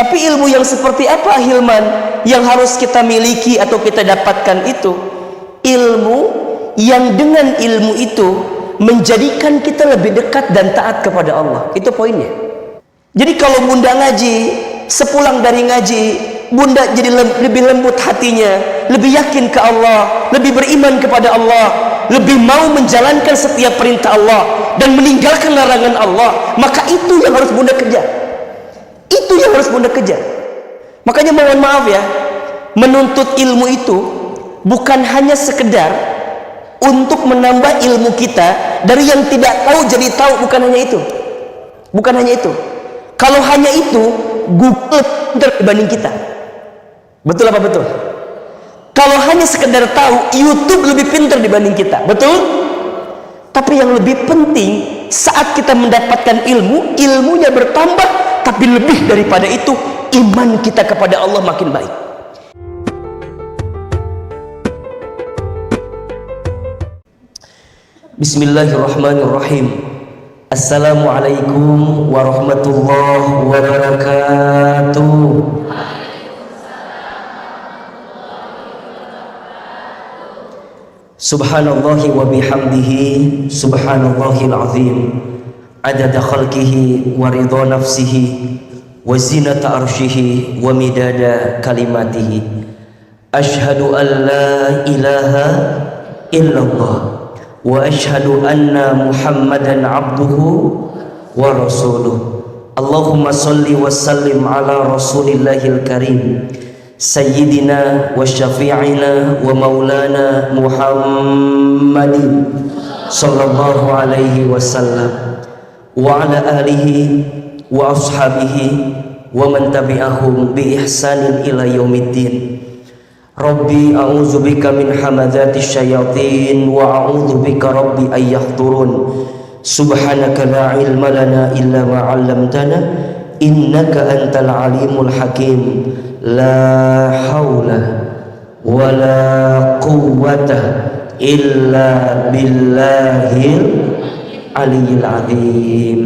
Tapi ilmu yang seperti apa Hilman yang harus kita miliki atau kita dapatkan itu? Ilmu yang dengan ilmu itu menjadikan kita lebih dekat dan taat kepada Allah. Itu poinnya. Jadi kalau bunda ngaji, sepulang dari ngaji, bunda jadi lebih lembut hatinya, lebih yakin ke Allah, lebih beriman kepada Allah, lebih mau menjalankan setiap perintah Allah dan meninggalkan larangan Allah, maka itu yang harus bunda kejar. Itu yang harus bunda kejar. Makanya mohon maaf ya, menuntut ilmu itu bukan hanya sekedar untuk menambah ilmu kita dari yang tidak tahu jadi tahu, bukan hanya itu. Bukan hanya itu. Kalau hanya itu, Google pintar dibanding kita. Betul apa betul? Kalau hanya sekedar tahu, YouTube lebih pintar dibanding kita. Betul? Tapi yang lebih penting, saat kita mendapatkan ilmu, ilmunya bertambah, tapi lebih daripada itu, iman kita kepada Allah makin baik. Bismillahirrahmanirrahim. Assalamualaikum warahmatullahi wabarakatuh. Subhanallahi wa bihamdihi, subhanallahil azim, adada khalqihi wa ridha nafsihi wa zinata arshihi wa midada kalimatihi. Ashhadu an la ilaha illallah wa ashhadu anna Muhammadan abduhu wa rasuluh. Allahumma salli wa sallim ala rasulillahil karim sayyidina wa syafi'ina wa maulana Muhammadin sallallahu alaihi wasallam wa ala alihi wa ashabihi wa man tabi'ahum bi ihsanin ila yaumiddin. Rabbi a'udzu bika min hamadzati syayatin wa a'udzu bika rabbi ay yahdurun. Subhanaka la ilma lana illa ma 'allamtana innaka antal alimul hakim. La haula wa la quwwata illa billahil aliyyil azim.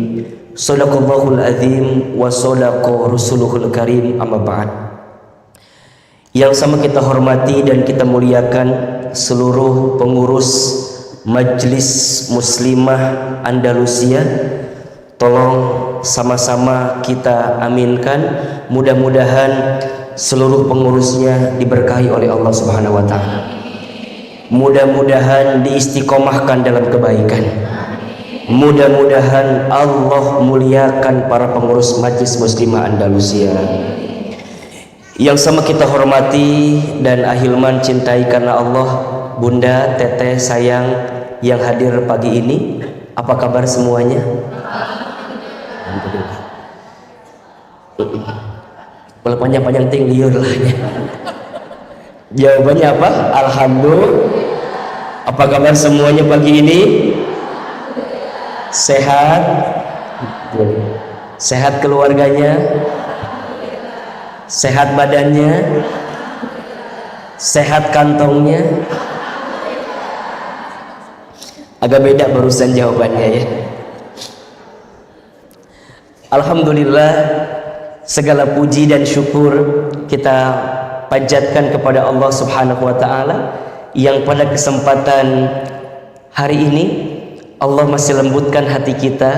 Shadaqallahul azim wa shadaqa rasuluhul karim. Amma ba'd. Yang sama kita hormati dan kita muliakan seluruh pengurus Majelis Muslimah Andalusia. Tolong sama-sama kita aminkan, mudah-mudahan seluruh pengurusnya diberkahi oleh Allah Subhanahu wa taala. Mudah-mudahan diistiqomahkan dalam kebaikan. Mudah-mudahan Allah muliakan para pengurus Majelis Muslimah Andalusia. Yang sama kita hormati dan ahilman cintai karena Allah, Bunda, Teteh sayang yang hadir pagi ini. Apa kabar semuanya? Alhamdulillah. Kalau panjang-panjang ting liur lah ya. Jawabannya apa? Alhamdulillah. Apa kabar semuanya pagi ini? Sehat? Sehat keluarganya? Sehat badannya, sehat kantongnya. Agak beda barusan jawabannya ya. Alhamdulillah, segala puji dan syukur kita panjatkan kepada Allah Subhanahu wa taala yang pada kesempatan hari ini Allah masih lembutkan hati kita,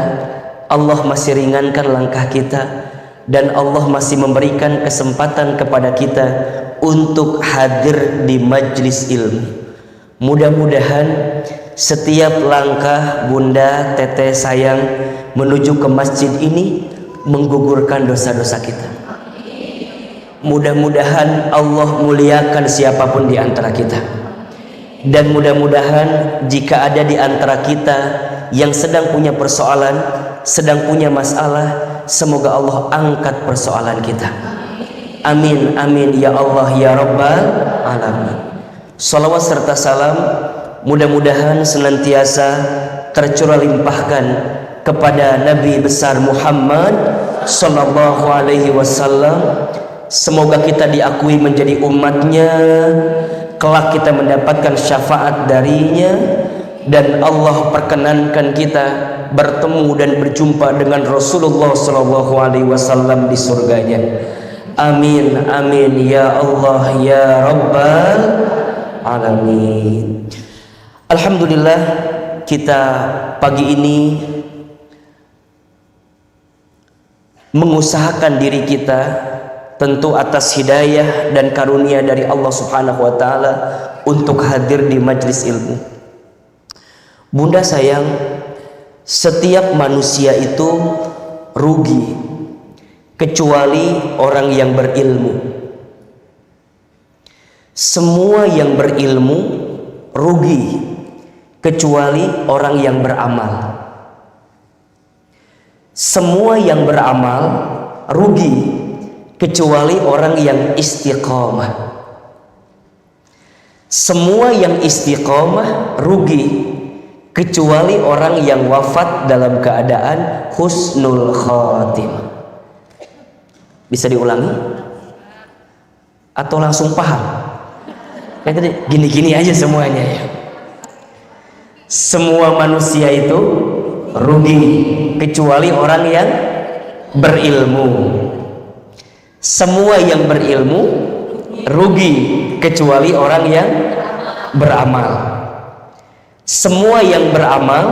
Allah masih ringankan langkah kita, dan Allah masih memberikan kesempatan kepada kita untuk hadir di majlis ilmu. Mudah-mudahan setiap langkah Bunda, Teteh sayang menuju ke masjid ini menggugurkan dosa-dosa kita. Mudah-mudahan Allah muliakan siapapun di antara kita. Dan mudah-mudahan jika ada di antara kita yang sedang punya persoalan, sedang punya masalah, semoga Allah angkat persoalan kita. Amin, amin ya Allah ya Rabbal alamin. Salawat serta salam mudah-mudahan senantiasa tercurah limpahkan kepada Nabi besar Muhammad sallallahu alaihi wasallam. Semoga kita diakui menjadi umatnya, kelak kita mendapatkan syafaat darinya, dan Allah perkenankan kita bertemu dan berjumpa dengan Rasulullah sallallahu alaihi wasallam di surganya. Amin amin ya Allah ya Rabbal alamin. Alhamdulillah, kita pagi ini mengusahakan diri kita tentu atas hidayah dan karunia dari Allah Subhanahu wa taala untuk hadir di majelis ilmu. Bunda sayang, setiap manusia itu rugi kecuali orang yang berilmu. Semua yang berilmu rugi kecuali orang yang beramal. Semua yang beramal rugi kecuali orang yang istiqamah. Semua yang istiqamah rugi kecuali orang yang wafat dalam keadaan husnul khatimah. Bisa diulangi? Atau langsung paham? Kayak tadi gini-gini aja semuanya ya. Semua manusia itu rugi kecuali orang yang berilmu. Semua yang berilmu rugi kecuali orang yang beramal. Semua yang beramal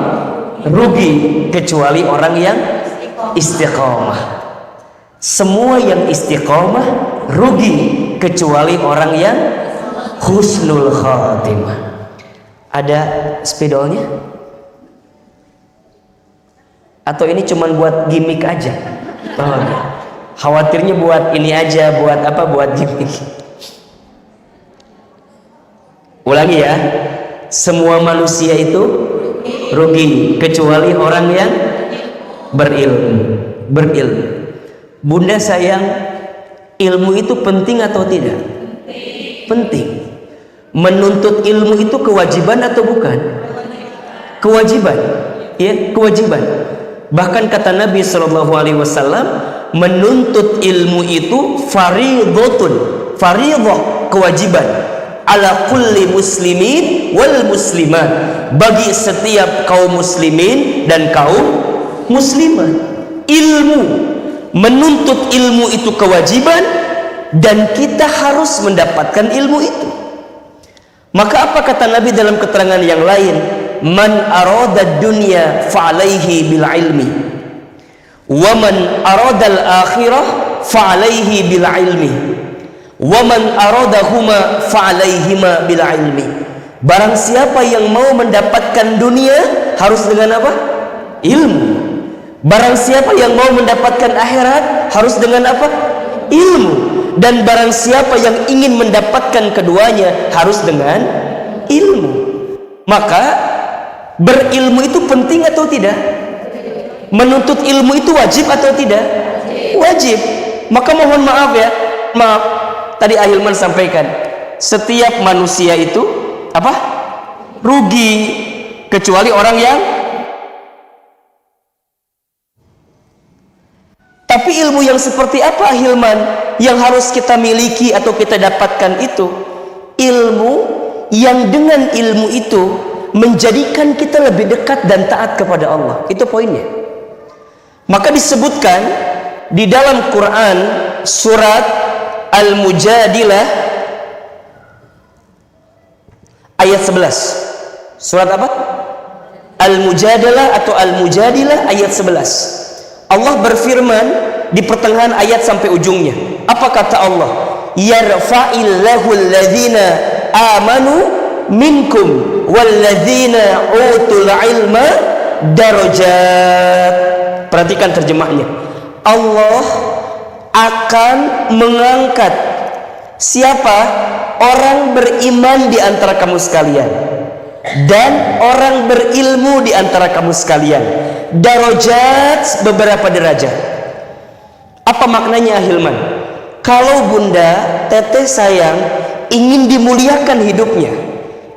rugi kecuali orang yang istiqamah. Semua yang istiqamah rugi kecuali orang yang husnul khatimah. Ada spidolnya? Atau ini cuma buat gimmick aja? Oh, khawatirnya buat ini aja, buat apa? Buat gimmick. Ulangi ya. Semua manusia itu rugi kecuali orang yang berilmu. Bunda sayang, ilmu itu penting atau tidak? Penting. Menuntut ilmu itu kewajiban atau bukan? Kewajiban. Ya, kewajiban. Bahkan kata Nabi SAW, menuntut ilmu itu fardhotun, fardhah, kewajiban. Ala kulli muslimin wal muslimat, bagi setiap kaum muslimin dan kaum muslimat. Ilmu, menuntut ilmu itu kewajiban dan kita harus mendapatkan ilmu itu. Maka apa kata Nabi dalam keterangan yang lain? Man arada dunya fa'alaihi bil ilmi wa man arada al akhirah fa'alaihi bil ilmi wa man aradahuma fa'alaihima bil ilmi. Barang siapa yang mau mendapatkan dunia harus dengan apa? Ilmu. Barang siapa yang mau mendapatkan akhirat harus dengan apa? Ilmu. Dan barang siapa yang ingin mendapatkan keduanya harus dengan ilmu. Maka berilmu itu penting atau tidak? Menuntut ilmu itu wajib atau tidak? Wajib. Maka mohon maaf ya, maaf, tadi Ahilman sampaikan, setiap manusia itu apa? Rugi kecuali orang yang. Tapi ilmu yang seperti apa Ahilman yang harus kita miliki atau kita dapatkan itu? Ilmu yang dengan ilmu itu menjadikan kita lebih dekat dan taat kepada Allah. Itu poinnya. Maka disebutkan di dalam Quran surat Al-Mujadilah ayat 11. Surat apa? Al-Mujadilah atau Al-Mujadilah ayat 11. Allah berfirman di pertengahan ayat sampai ujungnya. Apa kata Allah? Yarfa'illahu alladhina amanu minkum walladzina utul ilma darajat. Perhatikan terjemahnya. Allah akan mengangkat siapa? Orang beriman di antara kamu sekalian dan orang berilmu di antara kamu sekalian. Darajat, beberapa derajat. Apa maknanya Ahilman? Kalau bunda, teteh sayang ingin dimuliakan hidupnya,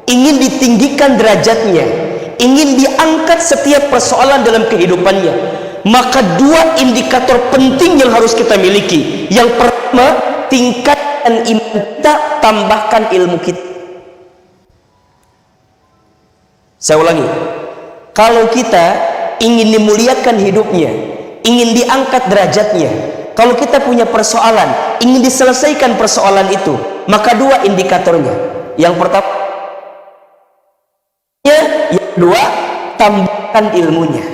ingin ditinggikan derajatnya, ingin diangkat setiap persoalan dalam kehidupannya, maka dua indikator penting yang harus kita miliki. Yang pertama, tingkatkan iman kita, tambahkan ilmu kita. Saya ulangi, kalau kita ingin dimuliakan hidupnya, ingin diangkat derajatnya, kalau kita punya persoalan, ingin diselesaikan persoalan itu, maka dua indikatornya. Yang pertama, yang kedua, tambahkan ilmunya.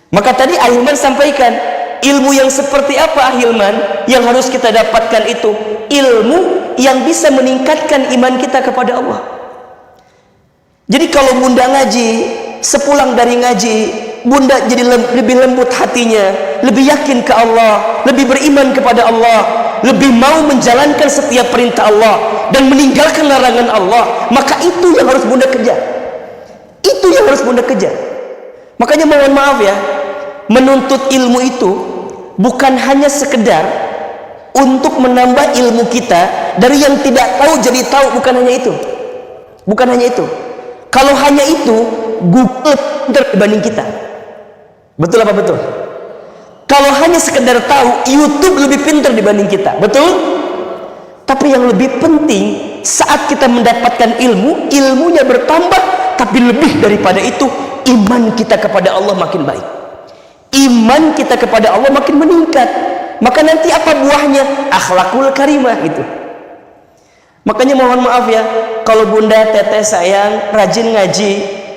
Maka tadi Ahilman sampaikan, ilmu yang seperti apa Ahilman yang harus kita dapatkan itu? Ilmu yang bisa meningkatkan iman kita kepada Allah. Jadi kalau bunda ngaji, sepulang dari ngaji, bunda jadi lebih lembut hatinya, lebih yakin ke Allah, lebih beriman kepada Allah, lebih mau menjalankan setiap perintah Allah dan meninggalkan larangan Allah, maka itu yang harus bunda kejar. Itu yang harus bunda kejar. Makanya mohon maaf ya, menuntut ilmu itu bukan hanya sekedar untuk menambah ilmu kita dari yang tidak tahu jadi tahu, bukan hanya itu. Bukan hanya itu. Kalau hanya itu, Google pintar dibanding kita. Betul apa betul? Kalau hanya sekedar tahu, YouTube lebih pintar dibanding kita. Betul? Tapi yang lebih penting, saat kita mendapatkan ilmu, ilmunya bertambah, tapi lebih daripada itu, iman kita kepada Allah makin baik. Iman kita kepada Allah makin meningkat. Maka nanti apa buahnya? Akhlakul karimah itu. Makanya mohon maaf ya, kalau bunda, teteh sayang rajin ngaji,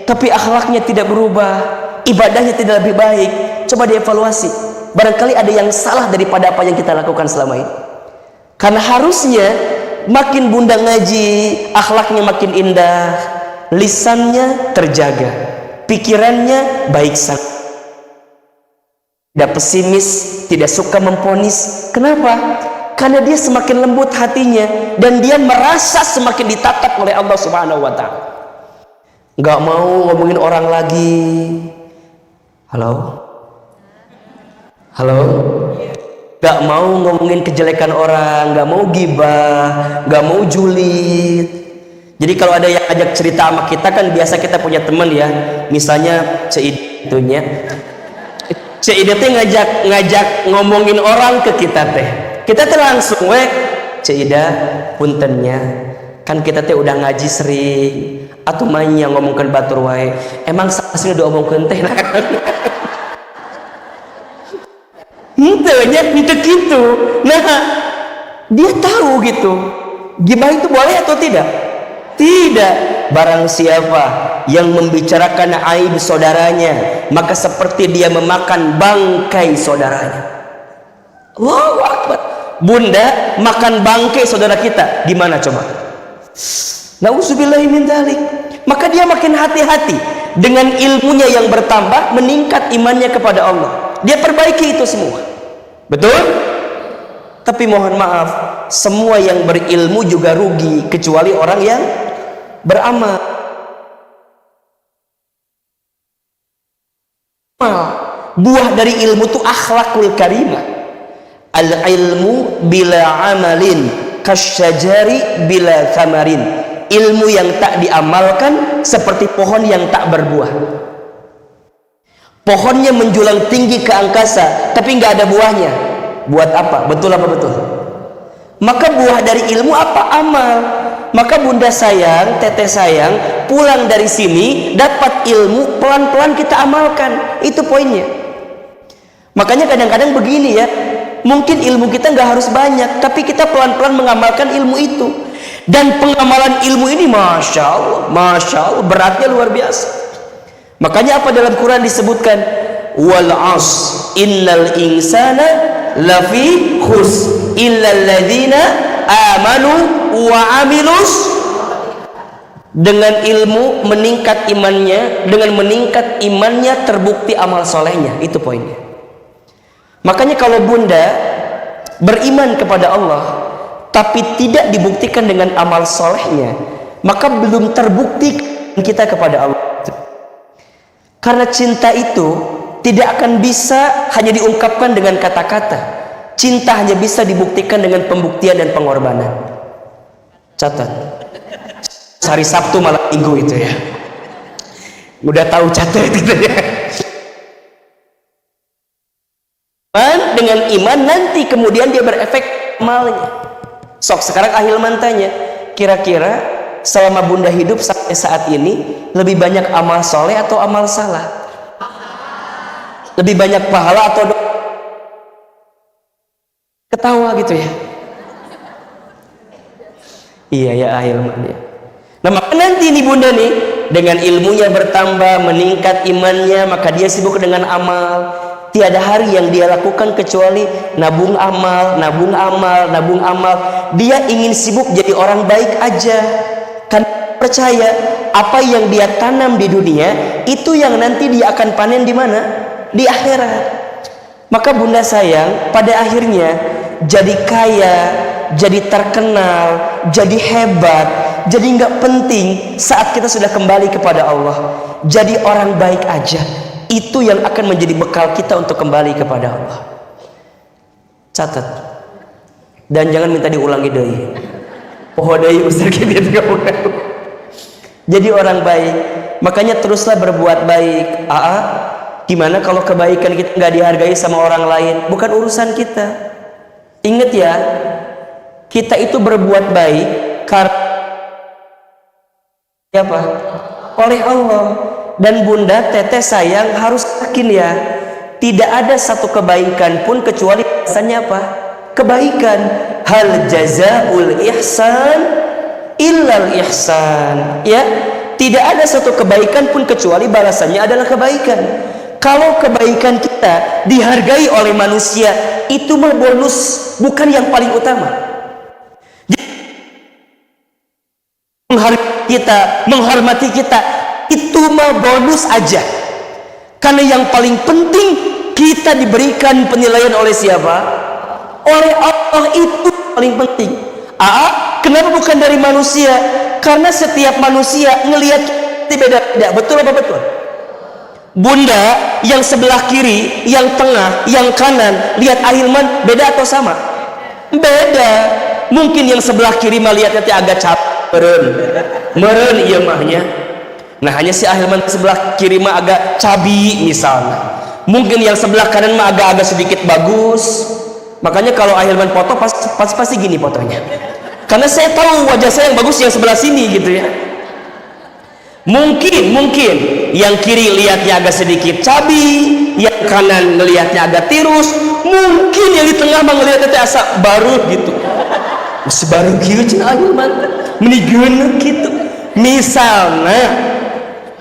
tapi akhlaknya tidak berubah, ibadahnya tidak lebih baik, coba dievaluasi. Barangkali ada yang salah daripada apa yang kita lakukan selama ini. Karena harusnya makin bunda ngaji, akhlaknya makin indah, lisannya terjaga, pikirannya baik sangat, tidak pesimis, tidak suka memponis. Kenapa? Karena dia semakin lembut hatinya dan dia merasa semakin ditatap oleh Allah Subhanahu wa Ta'ala. Nggak mau ngomongin orang lagi. Halo? Halo? Nggak mau ngomongin kejelekan orang, nggak mau gibah, nggak mau julid. Jadi kalau ada yang ajak cerita sama kita, kan biasa kita punya teman ya, misalnya Cid itunya. Cid itu ngajak ngomongin orang ke kita teh. Kita teh langsung Cida puntennya, kan kita teh udah ngaji sering atau main yang ngomongkan batur wae, emang sasina udah omongkeun teh henteu gitu. Nah, dia tahu gitu gibah itu boleh atau tidak. Barang siapa yang membicarakan aib saudaranya, maka seperti dia memakan bangkai saudaranya. Allahu Akbar. Bunda makan bangkai saudara kita, gimana coba? Nauzubillahi min dzalik. Maka dia makin hati-hati dengan ilmunya yang bertambah, meningkat imannya kepada Allah. Dia perbaiki itu semua. Betul? Tapi mohon maaf, semua yang berilmu juga rugi kecuali orang yang beramal. Buah dari ilmu itu akhlakul karimah. Al-ilmu bila amalin kasyajari bila thamarin. Ilmu yang tak diamalkan seperti pohon yang tak berbuah. Pohonnya menjulang tinggi ke angkasa tapi nggak ada buahnya. Buat apa? Betul apa betul? Maka buah dari ilmu apa? Amal. Maka bunda sayang, teteh sayang, pulang dari sini dapat ilmu, pelan-pelan kita amalkan. Itu poinnya. Makanya kadang-kadang begini ya, mungkin ilmu kita nggak harus banyak, tapi kita pelan-pelan mengamalkan ilmu itu. Dan pengamalan ilmu ini Masya Allah beratnya luar biasa. Makanya apa dalam Quran disebutkan, wal as innal insana lafi khus illal ladzina amanu wa amilus. Dengan ilmu meningkat imannya, dengan meningkat imannya terbukti amal solehnya. Itu poinnya. Makanya kalau bunda beriman kepada Allah tapi tidak dibuktikan dengan amal solehnya, maka belum terbukti kita kepada Allah. Karena cinta itu tidak akan bisa hanya diungkapkan dengan kata-kata. Cinta hanya bisa dibuktikan dengan pembuktian dan pengorbanan. Catat. Hari Sabtu malam Minggu itu ya. Udah tahu catat itu ya. Dengan iman nanti kemudian dia berefek amalnya. Sok sekarang Ahilman tanya, kira-kira selama bunda hidup sampai saat ini lebih banyak amal soleh atau amal salah? Lebih banyak pahala atau ketawa gitu ya? Iya ya ahilman ya. Nah maka nanti nih bunda nih, dengan ilmunya bertambah, meningkat imannya, maka dia sibuk dengan amal. Tiada hari yang dia lakukan kecuali nabung amal, nabung amal, nabung amal. Dia ingin sibuk jadi orang baik aja. Kan percaya apa yang dia tanam di dunia itu yang nanti dia akan panen di mana? Di akhirat. Maka bunda sayang, pada akhirnya jadi kaya, jadi terkenal, jadi hebat, jadi nggak penting saat kita sudah kembali kepada Allah. Jadi orang baik aja, itu yang akan menjadi bekal kita untuk kembali kepada Allah. Catat. Dan jangan minta diulangi deui. Poho deui Ustaz gitu. Jadi orang baik, makanya teruslah berbuat baik. Gimana kalau kebaikan kita nggak dihargai sama orang lain? Bukan urusan kita. Ingat ya, kita itu berbuat baik karena apa? Oleh Allah. Dan bunda teteh sayang harus yakin ya, tidak ada satu kebaikan pun kecuali balasannya apa? Kebaikan. Hal jazaul ihsan illal ihsan. Ya, tidak ada satu kebaikan pun kecuali balasannya adalah kebaikan. Kalau kebaikan kita dihargai oleh manusia, itu mah bonus, bukan yang paling utama. Menghormati kita itu mah bonus aja. Karena yang paling penting kita diberikan penilaian oleh siapa? Oleh Allah, itu paling penting. Kenapa bukan dari manusia? Karena setiap manusia ngelihat kita beda-beda. Betul apa betul? Bunda yang sebelah kiri, yang tengah, yang kanan, lihat ahilman beda atau sama? Beda. Mungkin yang sebelah kiri mah lihatnya agak capek, meren iya mahnya. Nah hanya si ahilman sebelah kiri mah agak cabi misalnya. Mungkin yang sebelah kanan mah agak-agak sedikit bagus. Makanya kalau ahilman foto pasti gini fotonya. Karena saya tahu wajah saya yang bagus yang sebelah sini gitu ya. Mungkin yang kiri lihatnya agak sedikit cabi, yang kanan ngelihatnya agak tirus, mungkin yang di tengah mah ngelihatnya asa baru gitu. Masih baru kieu cenah ahilman. Menigeun gitu. Misalnya,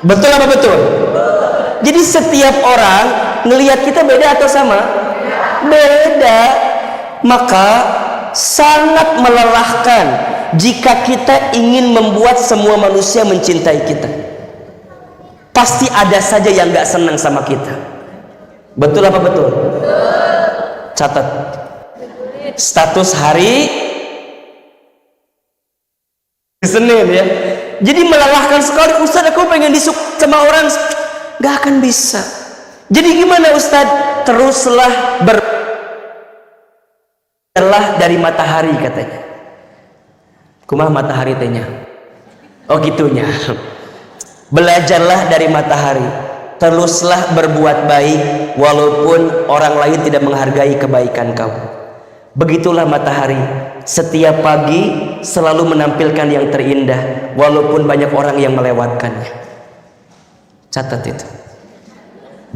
betul apa betul? Jadi setiap orang ngelihat kita beda atau sama? Beda. Maka sangat melelahkan jika kita ingin membuat semua manusia mencintai kita. Pasti ada saja yang gak senang sama kita. Betul apa betul? Catat. Status hari Senin ya. Jadi melelahkan sekali. Ustaz, aku pengen disukai sama orang, gak akan bisa. Jadi gimana Ustaz? Teruslah belajarlah dari matahari katanya. Kumaha matahari tehnya? Oh gitunya. Belajarlah dari matahari. Teruslah berbuat baik walaupun orang lain tidak menghargai kebaikan kamu. Begitulah matahari. Setiap pagi selalu menampilkan yang terindah walaupun banyak orang yang melewatkannya. Catat itu.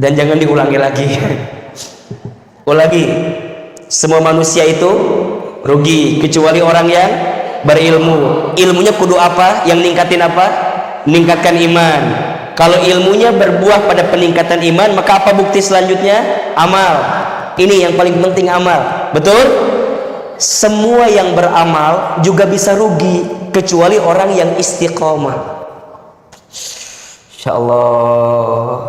Dan jangan diulangi lagi. Ulangi. Semua manusia itu rugi kecuali orang yang berilmu. Ilmunya kudu apa? Yang ningkatin apa? Meningkatkan iman. Kalau ilmunya berbuah pada peningkatan iman, maka apa bukti selanjutnya? Amal. Ini yang paling penting, amal. Betul? Semua yang beramal juga bisa rugi kecuali orang yang istiqomah. Insyaallah.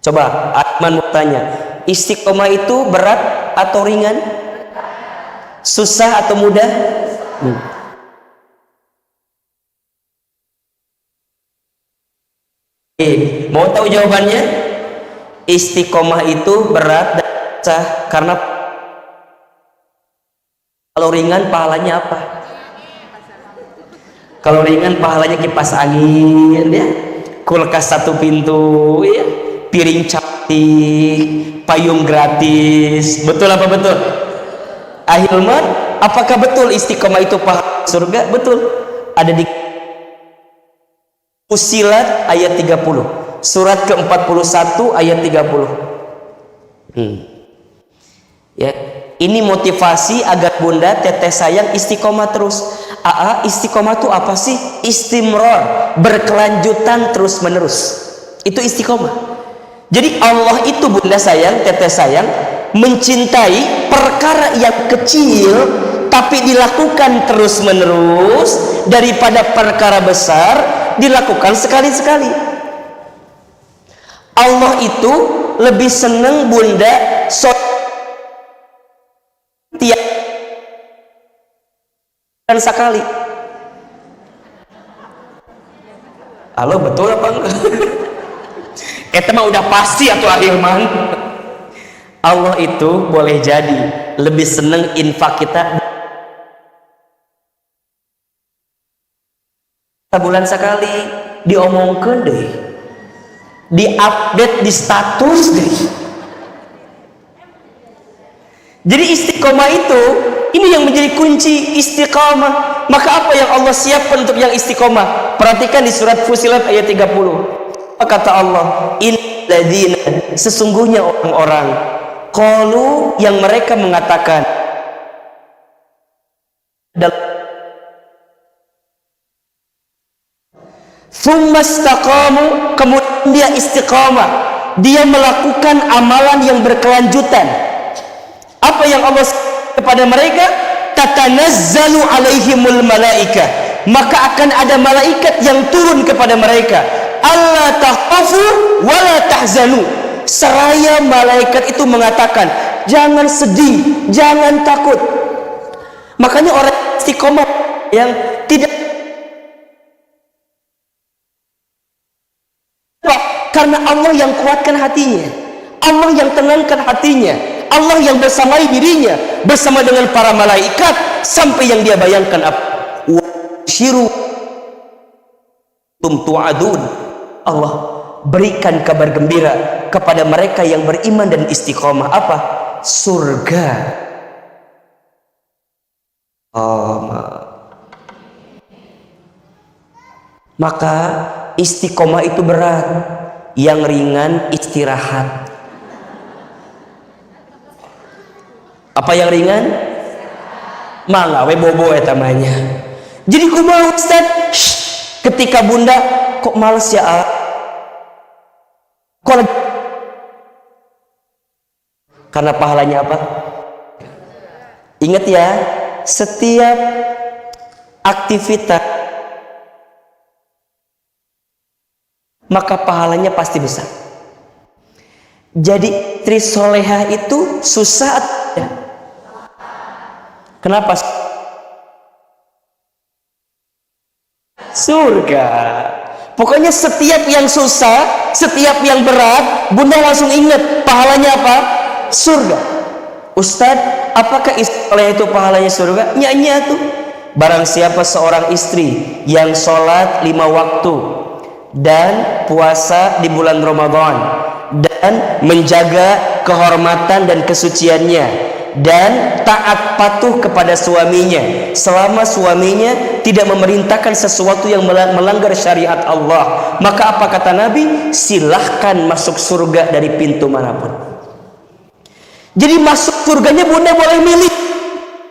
Coba Ahmad mau tanya, istiqomah itu berat atau ringan? Susah atau mudah? Mau tahu jawabannya? Istiqomah itu berat dan susah karena kalau ringan pahalanya apa? Kalau ringan pahalanya kipas angin ya, kulkas satu pintu ya, piring cantik, payung gratis. Betul apa betul? Ahilman, apakah betul istiqomah itu pahala surga? Betul. Ada di Fussilat ayat 30, surat ke-41 ayat 30. Ya. Ini motivasi agar bunda teteh sayang istiqomah terus. Istiqomah itu apa sih? Istimror, berkelanjutan terus menerus. Itu istiqomah. Jadi Allah itu bunda sayang, teteh sayang, mencintai perkara yang kecil tapi dilakukan terus menerus daripada perkara besar dilakukan sekali-sekali. Allah itu lebih senang bunda tiap sekali. Halo, betul apa enggak? Eta mah udah pasti atau Ahilman. Allah itu boleh jadi lebih seneng infak kita bulan sekali, diomongkan deh, diupdate di status deh. Jadi istiqomah itu, ini yang menjadi kunci istiqomah. Maka apa yang Allah siapkan untuk yang istiqomah? Perhatikan di surat Fussilat ayat 30. Kata Allah, innalladzina, sesungguhnya orang-orang, qalu, yang mereka mengatakan, tsumma istaqamu, kemudian dia istiqamah, dia melakukan amalan yang berkelanjutan. Apa yang Allah kepada mereka? Tatanazzalu alaihimul malaika, maka akan ada malaikat yang turun kepada mereka. Alla takhafu wala tahzanu, seraya malaikat itu mengatakan, jangan sedih, jangan takut. Makanya orang istiqomah yang tidak, karena Allah yang kuatkan hatinya, Allah yang tenangkan hatinya, Allah yang bersamai dirinya bersama dengan para malaikat sampai yang dia bayangkan apa? Wasyiru tu'adun. Allah berikan kabar gembira kepada mereka yang beriman dan istiqomah. Apa? Surga. Maka istiqomah itu berat, yang ringan istirahat. Apa yang ringan? Malawe bobo etamanya. Jadi kumaha Ustaz? Ketika bunda kok males ya? Karena pahalanya apa? Ingat ya, setiap aktivitas maka pahalanya pasti besar. Jadi istri solehah itu susah ya. Kenapa? Surga. Pokoknya setiap yang susah, setiap yang berat, bunda langsung ingat pahalanya apa? Surga. Ustadz, apakah istri solehah itu pahalanya surga? Nyanyi tuh. Barang siapa seorang istri yang sholat 5 waktu dan puasa di bulan Ramadan dan menjaga kehormatan dan kesuciannya dan taat patuh kepada suaminya selama suaminya tidak memerintahkan sesuatu yang melanggar syariat Allah, maka apa kata Nabi? Silahkan masuk surga dari pintu manapun. Jadi masuk surganya bunda boleh milih,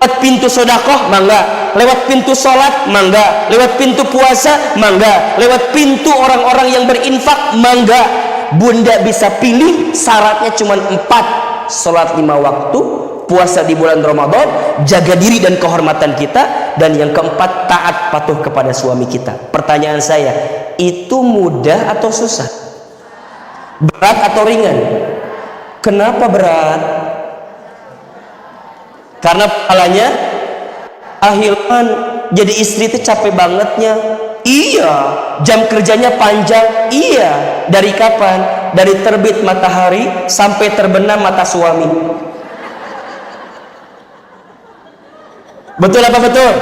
lewat pintu sodakoh mangga, lewat pintu sholat mangga, lewat pintu puasa mangga, lewat pintu orang-orang yang berinfak mangga. Bunda bisa pilih, syaratnya cuma 4: sholat 5 waktu, puasa di bulan Ramadan, jaga diri dan kehormatan kita, dan yang keempat taat patuh kepada suami kita. Pertanyaan saya, itu mudah atau susah? Berat atau ringan? Kenapa berat? Karena pahalanya Ahilman, jadi istri itu capek bangetnya. Iya, jam kerjanya panjang. Iya, dari kapan? Dari terbit matahari sampai terbenam mata suami. Betul apa betul?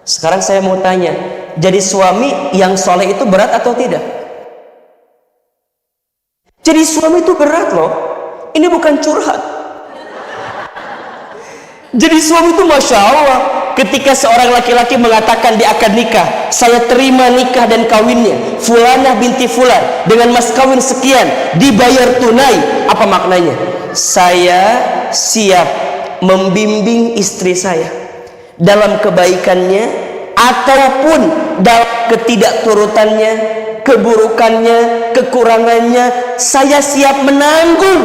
Sekarang saya mau tanya, jadi suami yang soleh itu berat atau tidak? Jadi suami itu berat loh. Ini bukan curhat. Jadi suami itu Masya Allah, ketika seorang laki-laki mengatakan dia akan nikah, saya terima nikah dan kawinnya Fulanah binti Fulan dengan mas kawin sekian, dibayar tunai. Apa maknanya? Saya siap membimbing istri saya dalam kebaikannya ataupun dalam ketidakturutannya, keburukannya, kekurangannya. Saya siap menanggung.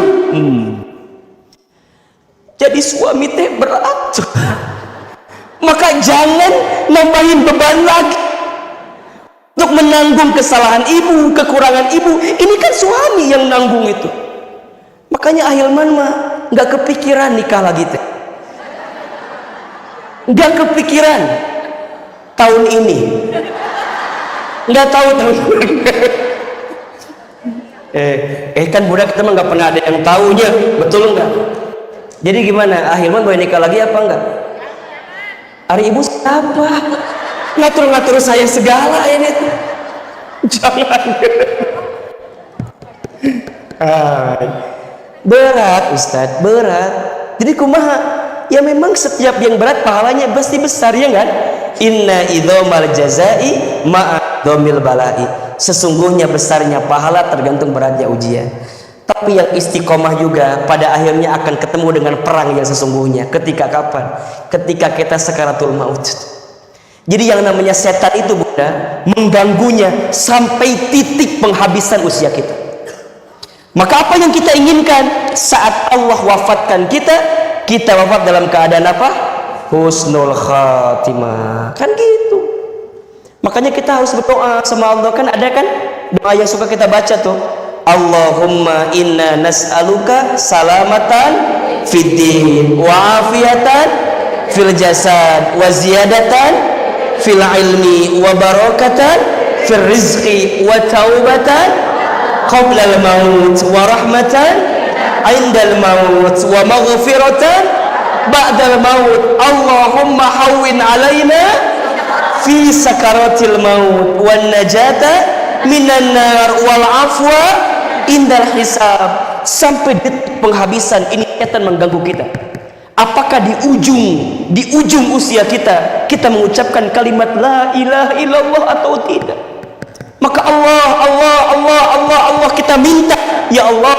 Jadi suami teh berat. Maka jangan nambahin beban lagi untuk menanggung kesalahan ibu, kekurangan ibu. Ini kan suami yang nanggung itu. Makanya Ahilman mah nggak kepikiran nikah lagi teh. Nggak kepikiran tahun ini. Nggak tahu tahun kan budak kita mah nggak pernah ada yang tahunya, betul nggak? Jadi gimana? Ahilman boleh nikah lagi apa enggak? Hari ibu siapa? Ngatur-ngatur saya segala ini. Jangan. Berat Ustadz, berat. Jadi kumaha? Ya memang setiap yang berat pahalanya pasti besar, ya kan? Inna idhomal jazai ma'adhomil balai. Sesungguhnya besarnya pahala tergantung beratnya ujian. Tapi yang istiqomah juga pada akhirnya akan ketemu dengan perang yang sesungguhnya. Ketika kapan? Ketika kita sakaratul maut. Jadi yang namanya setan itu Bunda mengganggunya sampai titik penghabisan usia kita. Maka apa yang kita inginkan saat Allah wafatkan kita, kita wafat dalam keadaan apa? Husnul khatimah. Kan gitu. Makanya kita harus berdoa sama Allah. Kan ada kan doa yang suka kita baca tuh, Allahumma inna nas'aluka salamatan fid din wa afiatan fil jasad wa ziyadatan fil ilmi wa barakatan fil rizqi wa taubatan qabla al maut wa rahmatan indal maut wa maghfiratan ba'da al maut. Allahumma hawwin alaina fi sakaratil maut wan najata minan nar wal afwa indal hisab. Sampai detik penghabisan ini setan mengganggu kita. Apakah di ujung usia kita mengucapkan kalimat la ilaha illallah atau tidak? Maka Allah kita minta, ya Allah,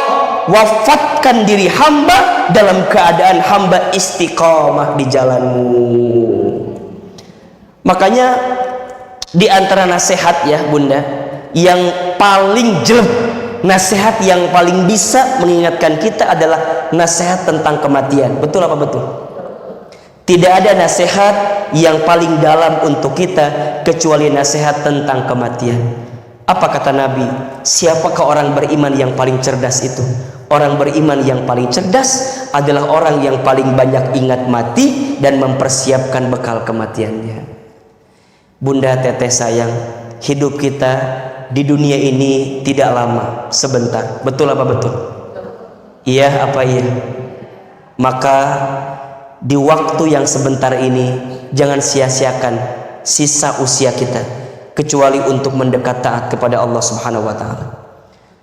wafatkan diri hamba dalam keadaan hamba istiqamah di jalanmu. Makanya di antara nasihat ya Bunda yang paling jelek, nasihat yang paling bisa mengingatkan kita adalah nasihat tentang kematian. Betul apa betul? Tidak ada nasihat yang paling dalam untuk kita kecuali nasihat tentang kematian. Apa kata Nabi? Siapakah orang beriman yang paling cerdas itu? Orang beriman yang paling cerdas adalah orang yang paling banyak ingat mati dan mempersiapkan bekal kematiannya. Bunda teteh sayang, hidup kita di dunia ini tidak lama, sebentar. Betul apa betul? Iya apa iya? Maka di waktu yang sebentar ini jangan sia-siakan sisa usia kita kecuali untuk mendekat taat kepada Allah Subhanahu wa taala.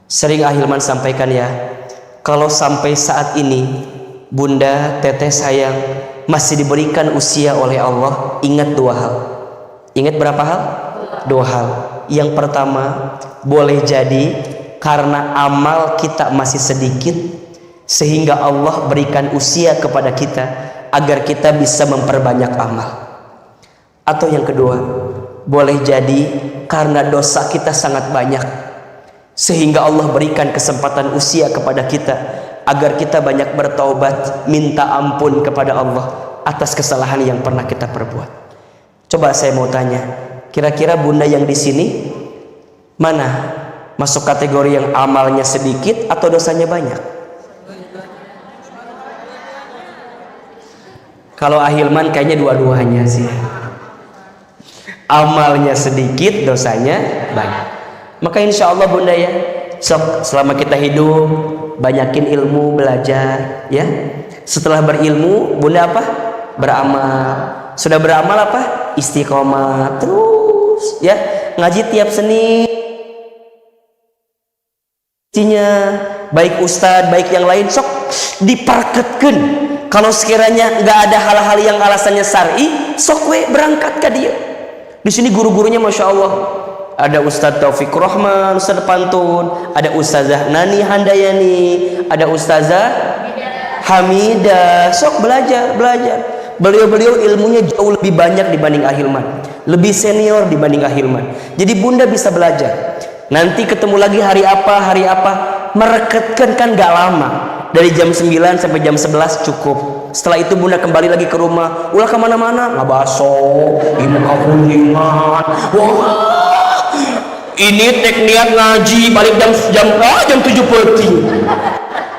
Sering Ahilman sampaikan ya, kalau sampai saat ini Bunda teteh sayang masih diberikan usia oleh Allah, ingat dua hal. Ingat berapa hal? Dua hal. Yang pertama, boleh jadi karena amal kita masih sedikit sehingga Allah berikan usia kepada kita agar kita bisa memperbanyak amal. Atau yang kedua, boleh jadi karena dosa kita sangat banyak sehingga Allah berikan kesempatan usia kepada kita agar kita banyak bertaubat, minta ampun kepada Allah atas kesalahan yang pernah kita perbuat. Coba saya mau tanya, kira-kira Bunda yang di sini mana masuk kategori yang amalnya sedikit atau dosanya banyak? Kalau Ahilman kayaknya dua-duanya sih. Amalnya sedikit, dosanya banyak. Maka insya Allah Bunda ya, selama kita hidup banyakin ilmu, belajar ya. Setelah berilmu Bunda apa? Beramal. Sudah beramal apa? Istiqomah terus ya, ngaji tiap Senin. Baik ustadz, baik yang lain sok diparketkeun. Kalau sekiranya nggak ada hal-hal yang alasannya syar'i, sok we berangkat ke dia. Di sini guru-gurunya masya Allah. Ada Ustadz Taufik Rahman, Ustadz Pantun, ada Ustazah Nani Handayani, ada Ustazah Hamidah. Sok belajar. Beliau ilmunya jauh lebih banyak dibanding Ahilman, lebih senior dibanding Ahilman. Jadi bunda bisa belajar. Nanti ketemu lagi hari apa, merekatkan kan gak lama, dari jam 9 sampai jam 11 cukup. Setelah itu bunda kembali lagi ke rumah, ulah kemana-mana, nggak baso, ibu kuningan. Wah, ini niat ngaji balik jam 7 peti.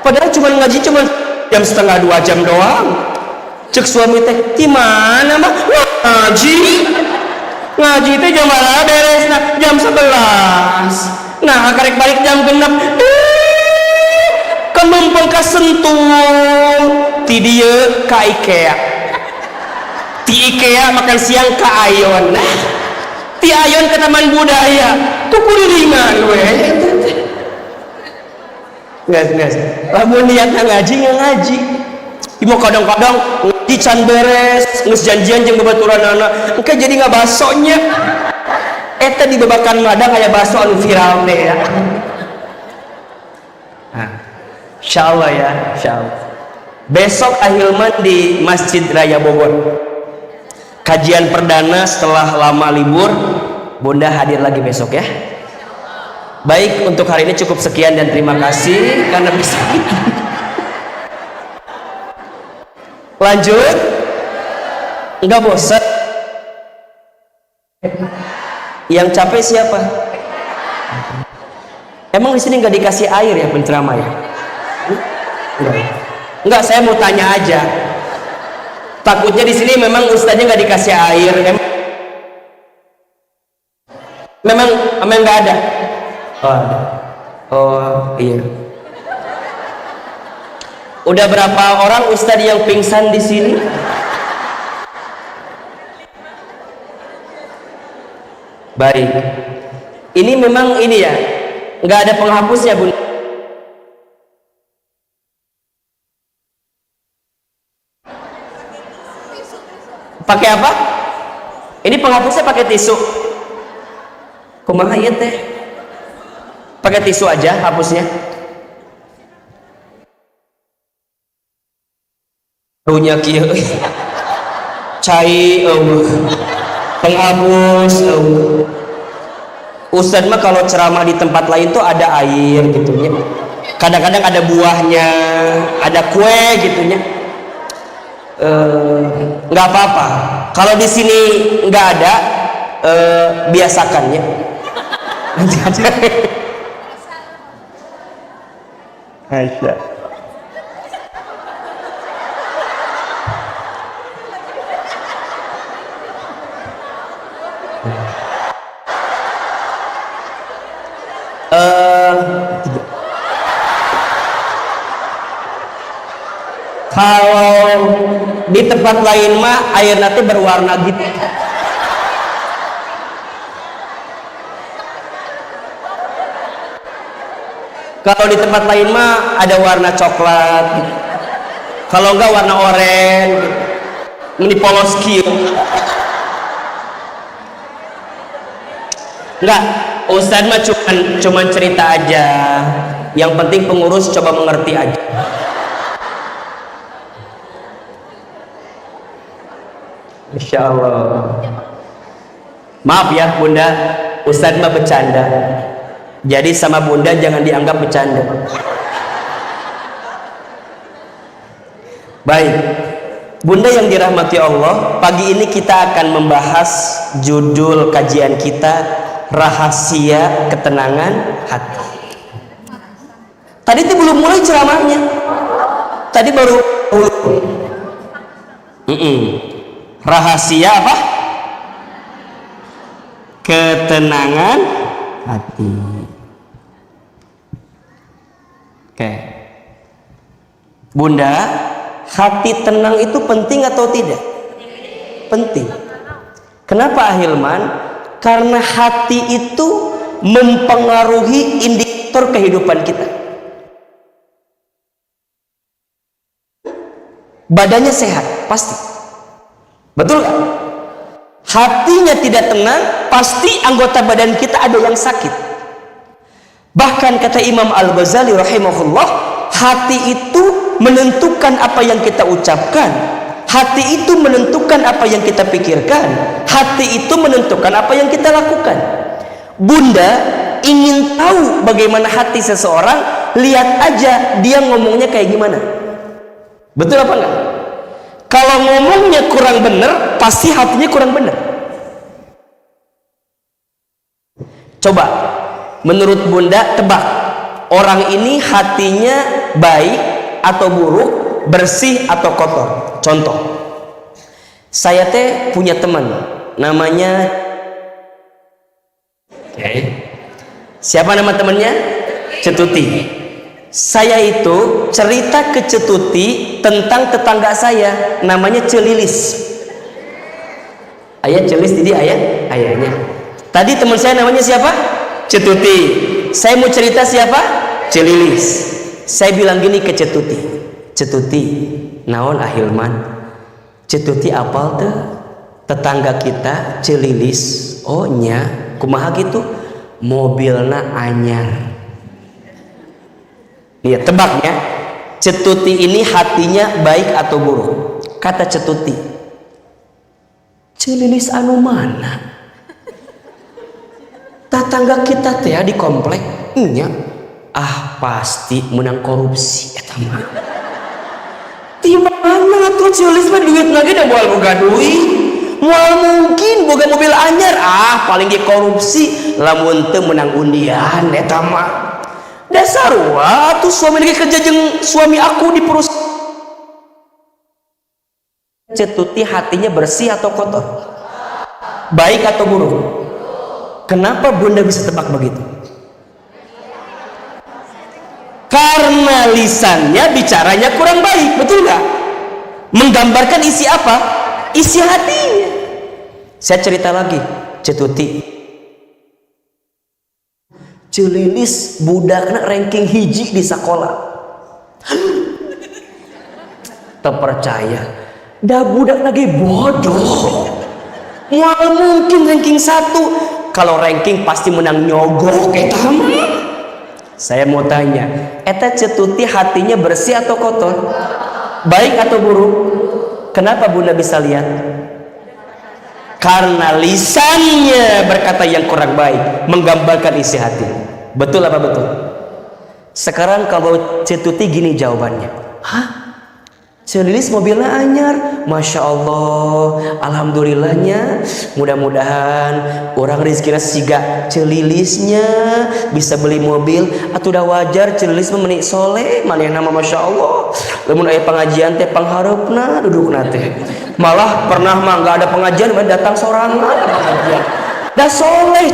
Padahal ngaji cuma jam setengah 2 jam doang. Cek suami teh, di mana mah ngaji teh jam berapa beres? Jam 11. Nah, karek balik jam 6. Kemumpung kasentul ti dieu ka IKEA. Ti IKEA makan siang ka Ayon. Nah, ti Ayon ke Taman Budaya. Tuh kulilingan we. Ngas. Lamun niat ngaji. Ibu kadang-kadang ngaji can beres, geus janjian jeung babaturanana, engke jadi ngabasonya. Eta di babakan madang aya baso anu viral teh ya. Nah, insyaallah ya, insyaallah. Besok Ahilman di Masjid Raya Bogor. Kajian perdana setelah lama libur. Bunda hadir lagi besok ya. Baik, untuk hari ini cukup sekian dan terima kasih karena bisa. Lanjut. Enggak bosan. Yang capek siapa? Emang di sini nggak dikasih air ya penceramah ya? Enggak, saya mau tanya aja. Takutnya di sini memang ustaznya nggak dikasih air. Memang nggak ada. Oh iya. Udah berapa orang ustaz yang pingsan di sini? Baik. Ini memang ini ya, nggak ada penghapusnya bun. Pakai apa? Ini penghapusnya pakai tisu. Kumaha ieu teh? Pakai tisu aja hapusnya. Runya kieu. Cai penghapus. Ustadz mah kalau ceramah di tempat lain tuh ada air gitunya. Kadang-kadang ada buahnya, ada kue gitunya. Nggak apa-apa. Kalau di sini nggak ada, biasakannya. Nanti aja. Aisyah. Kalau di tempat lain mah air nanti berwarna gitu. Kalau di tempat lain mah ada warna coklat. Kalau enggak warna oranye. Ini polos kieu. Enggak, Ustadz mah cuman cerita aja. Yang penting pengurus coba mengerti aja. Insya Allah. Maaf ya bunda, Ustadz mah bercanda. Jadi sama bunda jangan dianggap bercanda. Baik, bunda yang dirahmati Allah, pagi ini kita akan membahas judul kajian kita, rahasia ketenangan hati. Tadi itu belum mulai ceramahnya. Tadi baru rahasia apa? Ketenangan hati. Oke. Bunda, hati tenang itu penting atau tidak? Penting. Kenapa Ahilman? Karena hati itu mempengaruhi indikator kehidupan kita. Badannya sehat, pasti. Betul gak? Hatinya tidak tenang, pasti anggota badan kita ada yang sakit. Bahkan kata Imam Al-Ghazali rahimahullah, hati itu menentukan apa yang kita ucapkan, hati itu menentukan apa yang kita pikirkan, hati itu menentukan apa yang kita lakukan. Bunda ingin tahu bagaimana hati seseorang, lihat aja dia ngomongnya kayak gimana. Betul apa enggak? Kalau ngomongnya kurang benar, pasti hatinya kurang benar. Coba menurut Bunda tebak, orang ini hatinya baik atau buruk, bersih atau kotor. Contoh, saya teh punya teman namanya siapa nama temannya? Cetuti. Saya itu cerita ke Cetuti tentang tetangga saya namanya Celilis. Ayah Celis, jadi ayahnya. Tadi teman saya namanya siapa? Cetuti. Saya mau cerita siapa? Celilis. Saya bilang gini ke Cetuti, Cetuti, naon Ahilman? Cetuti apal tuh tetangga kita Celilis. Oh nya, kumaha gitu? Mobilna anyar. Iya, tebaknya. Cetuti ini hatinya baik atau buruk? Kata Cetuti, Celilis anu mana? Tetangga kita teh di komplek nya pasti menang korupsi eta mah. Di mana tuh Celilis mah duit lagi dah moal boga duit. Moal mungkin boga mobil anyar paling di korupsi lamun teu menang undian eta mah. Dasar wah tuh suami lagi kerja jeung suami aku di perusahaan. Cetuti hatinya bersih atau kotor? Baik atau buruk? Kenapa Bunda bisa tebak begitu? Karena lisannya bicaranya kurang baik, betul nggak? Menggambarkan isi apa? Isi hatinya. Saya cerita lagi, Cetuti. Celilis budakna ranking hiji di sekolah. Terpercaya. Dah budak lagi bodoh. Wah mungkin ranking 1. Kalau ranking pasti menang nyogok eta mah. Saya mau tanya, eta Cetuti hatinya bersih atau kotor? Baik atau buruk? Kenapa Bunda bisa lihat? Karena lisannya berkata yang kurang baik, menggambarkan isi hati. Betul apa betul? Sekarang kalau Cetuti gini jawabannya. Hah? Celilis mobilnya anyar, Masya Allah, Alhamdulillahnya. Mudah-mudahan orang rezekinya siga Celilisnya bisa beli mobil. Atau udah wajar Celilis memenik soleh, mana nama Masya Allah. Lamun aya pengajian teh pangharepna duduk nate. Malah pernah mah nggak ada pengajian, datang sorangan pengajian. Dah soleh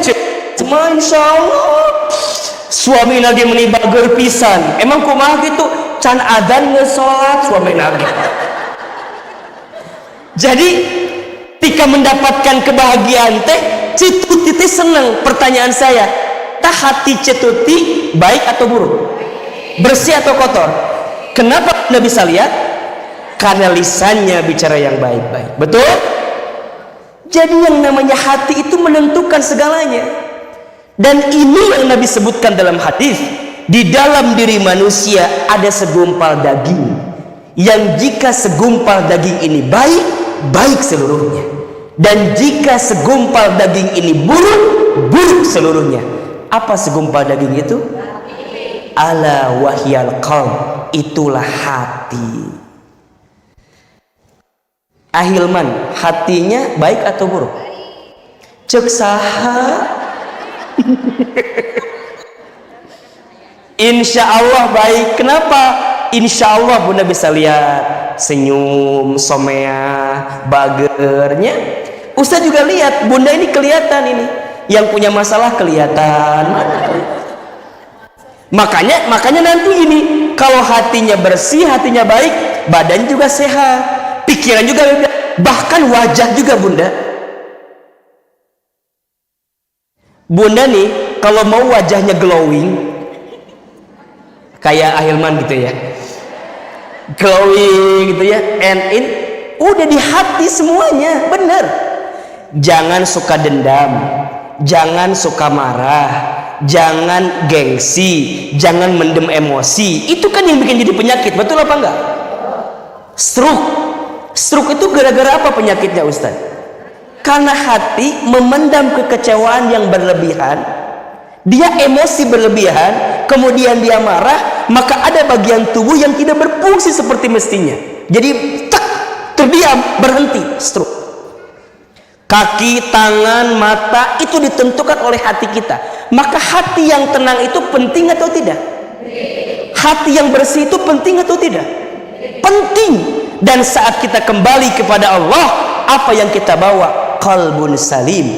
Masya Allah. Suami lagi menibager pisan. Emang kumaha gitu? Can adzan ngesolat suami lagi. Jadi ketika mendapatkan kebahagiaan teh Cetuti teh seneng. Pertanyaan saya, tah hati Cetuti baik atau buruk? Bersih atau kotor? Kenapa Anda bisa lihat? Karena lisannya bicara yang baik-baik. Betul? Jadi yang namanya hati itu menentukan segalanya. Dan ini yang Nabi sebutkan dalam hadis, di dalam diri manusia ada segumpal daging yang jika segumpal daging ini baik, baik seluruhnya. Dan jika segumpal daging ini buruk, buruk seluruhnya. Apa segumpal daging itu? Ala wahyal qalb, itulah hati. Ahilman, hatinya baik atau buruk? Cek saha? Insya Allah baik. Kenapa? Insya Allah Bunda bisa lihat senyum, somea, bagernya. Ustaz juga lihat Bunda ini kelihatan ini. Yang punya masalah kelihatan. Makanya nanti ini kalau hatinya bersih, hatinya baik, badan juga sehat, pikiran juga, bahkan wajah juga Bunda. Bunda nih kalau mau wajahnya glowing kayak Ahilman gitu ya, glowing gitu ya, udah di hati semuanya, bener. Jangan suka dendam, jangan suka marah, jangan gengsi, jangan mendem emosi. Itu kan yang bikin jadi penyakit, betul apa enggak? Stroke itu gara-gara apa penyakitnya Ustaz? Karena hati memendam kekecewaan yang berlebihan, dia emosi berlebihan, kemudian dia marah, maka ada bagian tubuh yang tidak berfungsi seperti mestinya. Jadi terdiam, berhenti, stroke. Kaki, tangan, mata itu ditentukan oleh hati kita. Maka hati yang tenang itu penting atau tidak? Hati yang bersih itu penting atau tidak? Penting. Dan saat kita kembali kepada Allah, apa yang kita bawa? Qalbun salim.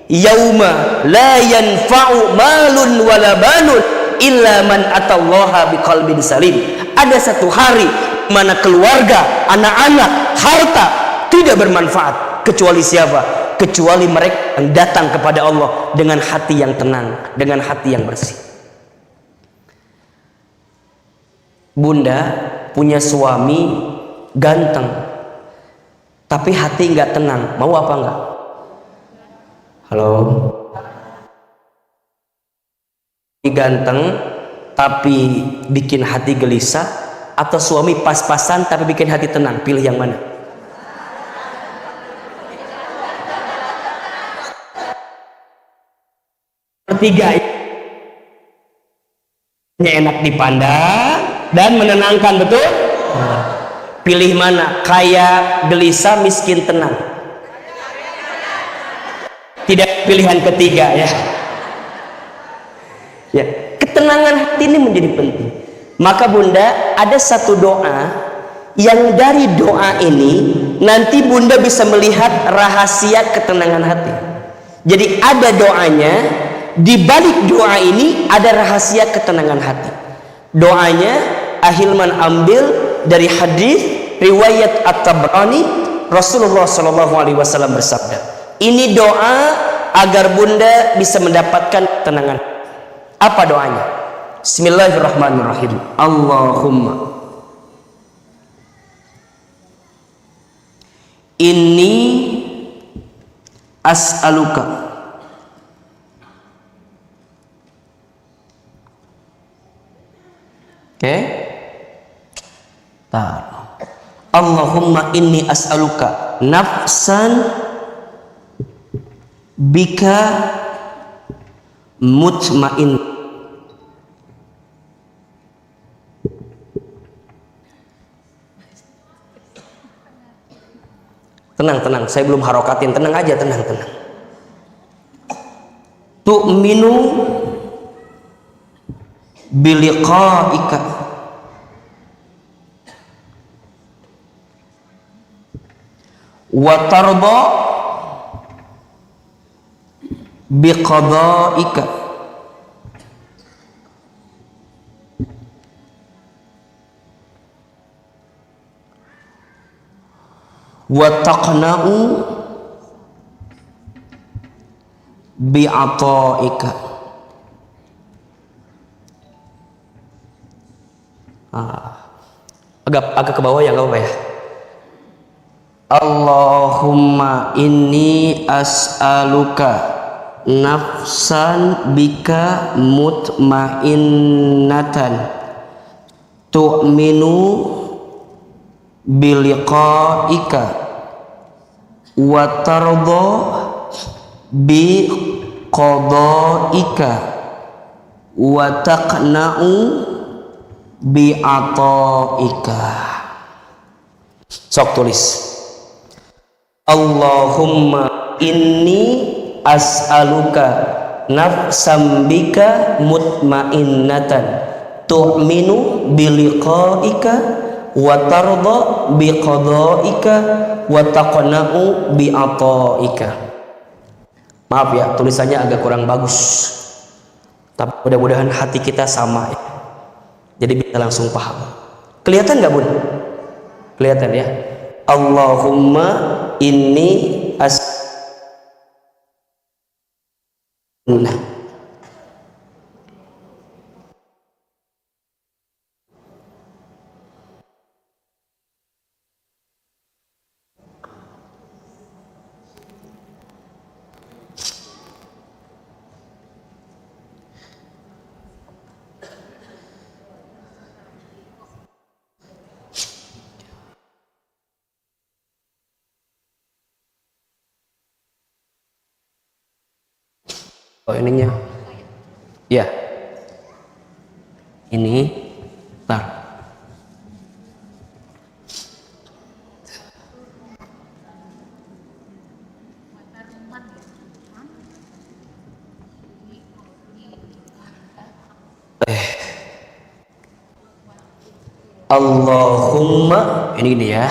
Yauma la yanfa'u malun wala banun illa man atallaha biqalbin salim. Ada satu hari mana keluarga, anak-anak, harta tidak bermanfaat kecuali siapa? Kecuali mereka yang datang kepada Allah dengan hati yang tenang, dengan hati yang bersih. Bunda punya suami ganteng, tapi hati nggak tenang, mau apa enggak? Halo? Ganteng tapi bikin hati gelisah, atau suami pas-pasan tapi bikin hati tenang, pilih yang mana? Ketiga enak dipandang dan menenangkan, betul? Pilih mana? Kaya gelisah, miskin tenang? Tidak, pilihan ketiga ya. Ya, ketenangan hati ini menjadi penting. Maka Bunda, ada satu doa yang dari doa ini nanti Bunda bisa melihat rahasia ketenangan hati. Jadi ada doanya, di balik doa ini ada rahasia ketenangan hati. Doanya Ahilman ambil dari hadis riwayat At-Tabrani, Rasulullah SAW bersabda, ini doa agar Bunda bisa mendapatkan ketenangan. Apa doanya? Bismillahirrahmanirrahim. Allahumma inni as'aluka Allahumma inni as'aluka nafsan bika mutmain. Tenang, saya belum harokatin, tenang aja, tenang. Tu'minu biliqa'ika wa tarda biqada'ika wa taqna'u bi'ata'ika. Agak ke bawah ya, nggak apa-apa ya. Allahumma inni as'aluka nafsan bika mutmainnatan tu'minu biliqa'ika wa tarda bi qada'ika wa taqna'u bi ata'ika. Sok tulis. Allahumma inni as'aluka nafsan bika mutmainnatan tu'minu biliqa'ika wa tarda biqada'ika wa taqna'u bi'ata'ika. Maaf ya, tulisannya agak kurang bagus, tapi mudah-mudahan hati kita sama ya, jadi bisa langsung paham. Kelihatan nggak Bun? Kelihatan ya. Allahumma inni nah. Oh ininya, ya, ini, tar. Allahumma, ini gini ya.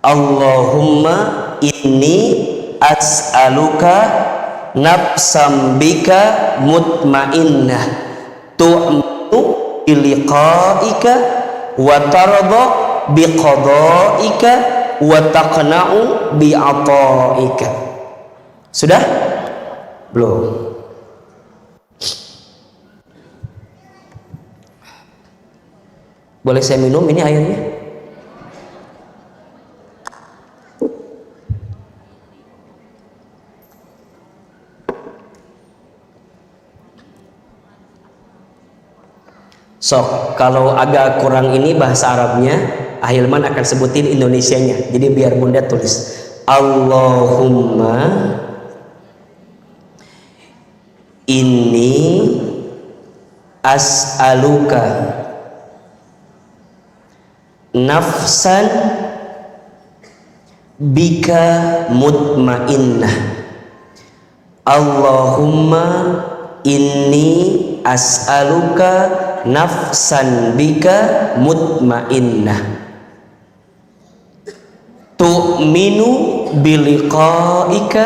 Allahumma inni as'aluka nafsam bika mutmainnah tu'minu biliqa'ika wa tarda biqada'ika wa taqna'u bi'ata'ika. Sudah? Belum. Boleh saya minum ini airnya? Sok, kalau agak kurang ini bahasa Arabnya, Ahilman akan sebutin Indonesianya. Jadi biar Bunda tulis Allahumma inni as'aluka nafsan bika mutmainnah. Allahumma inni as'aluka nafsan bika mutmainnah tu'minu biliqa'ika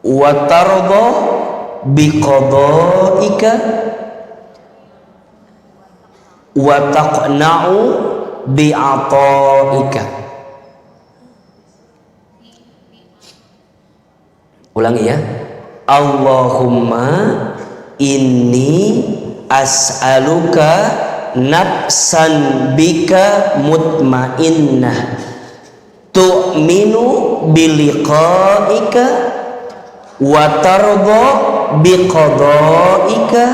wa tarda biqada'ika wa taqna'u bi'ata'ika. Ulangi ya. Allahumma inni as'aluka nafsan bika mutmainnah tu'minu biliqa'ika wa tarda biqada'ika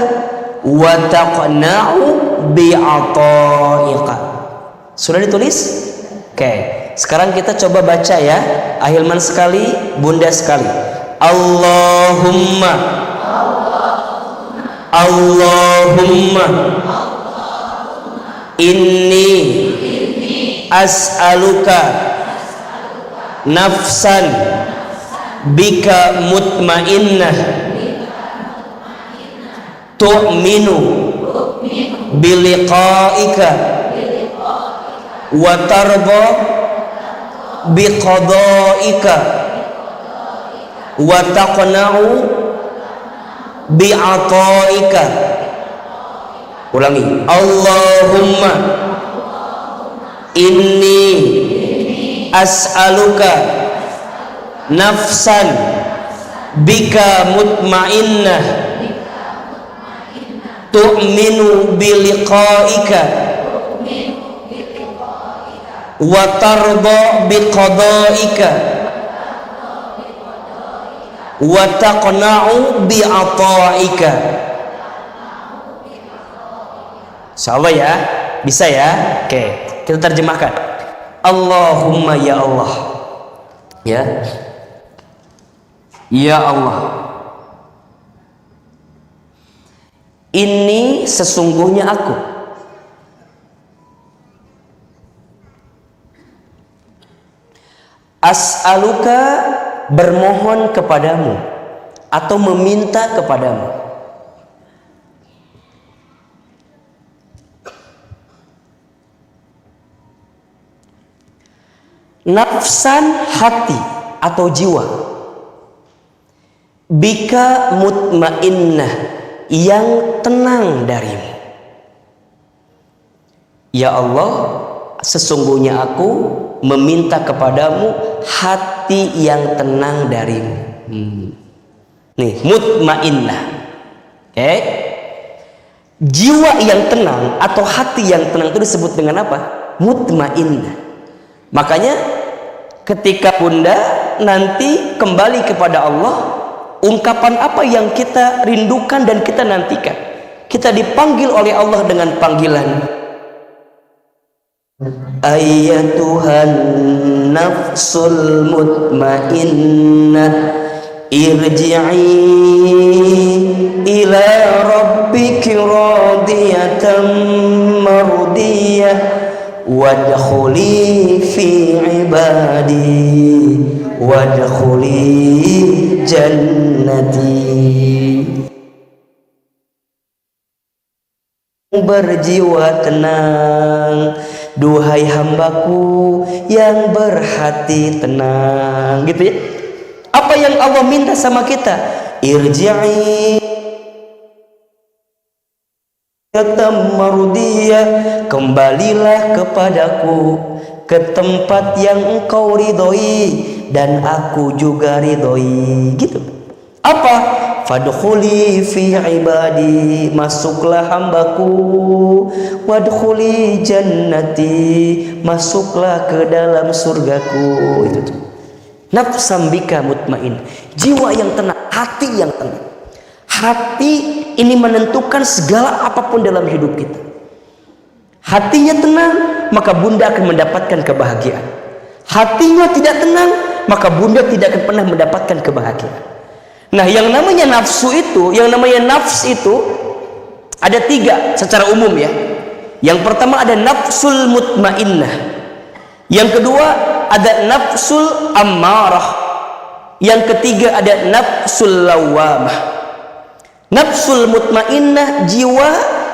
wa taqna'u bi'ata'ika. Sudah ditulis? Oke, sekarang kita coba baca ya. Ahilman sekali, Bunda sekali. Allahumma Allahumma inni as'aluka nafsan bika mutmainnah tu'minu biliqa'ika wa tarda biqada'ika wa taqna'u bi'ata'ika. Ulangi. Allahumma inni as'aluka nafsan bika mutmainnah tu'minu biliqa'ika wa tarda biqada'ika wa taqna'u bi'ata'ika. Insyaallah ya, bisa ya. Oke, kita terjemahkan. Allahumma ya Allah. Ya. Ya Allah. Ini sesungguhnya aku. As'aluka bermohon kepadamu atau meminta kepadamu. Nafsan hati atau jiwa. Bika mutmainnah yang tenang darimu. Ya Allah, sesungguhnya aku meminta kepadamu hati yang tenang darimu. Nih, mutmainnah. Oke. Jiwa yang tenang atau hati yang tenang itu disebut dengan apa? Mutmainnah. Makanya ketika Bunda nanti kembali kepada Allah, ungkapan apa yang kita rindukan dan kita nantikan? Kita dipanggil oleh Allah dengan panggilan Ayyatuhan nafsul mutmainnah irji'i ila rabbiki radiyatan mardiyah wadkhuli fi ibadi wadkhuli jannati. Berjiwa tenang, duhai hambaku yang berhati tenang, gitu ya. Apa yang Allah minta sama kita? Irji'i marudiyah, kembalilah kepadaku ke tempat yang engkau ridhoi dan aku juga ridhoi, gitu. Apa? Fadkhuli fi ibadi, masuklah hambaku, wadkhuli jannati, masuklah ke dalam surgaku. Itu tuh. Nafsam bika mutmain, jiwa yang tenang, hati yang tenang. Hati ini menentukan segala apapun dalam hidup kita. Hatinya tenang, maka bunda akan mendapatkan kebahagiaan. Hatinya tidak tenang, maka bunda tidak akan pernah mendapatkan kebahagiaan. Nah, yang namanya nafsu itu, yang namanya nafs itu ada 3 secara umum ya. Yang pertama ada nafsul mutmainnah. Yang kedua ada nafsul ammarah. Yang ketiga ada nafsul lawamah. Nafsul mutmainnah, jiwa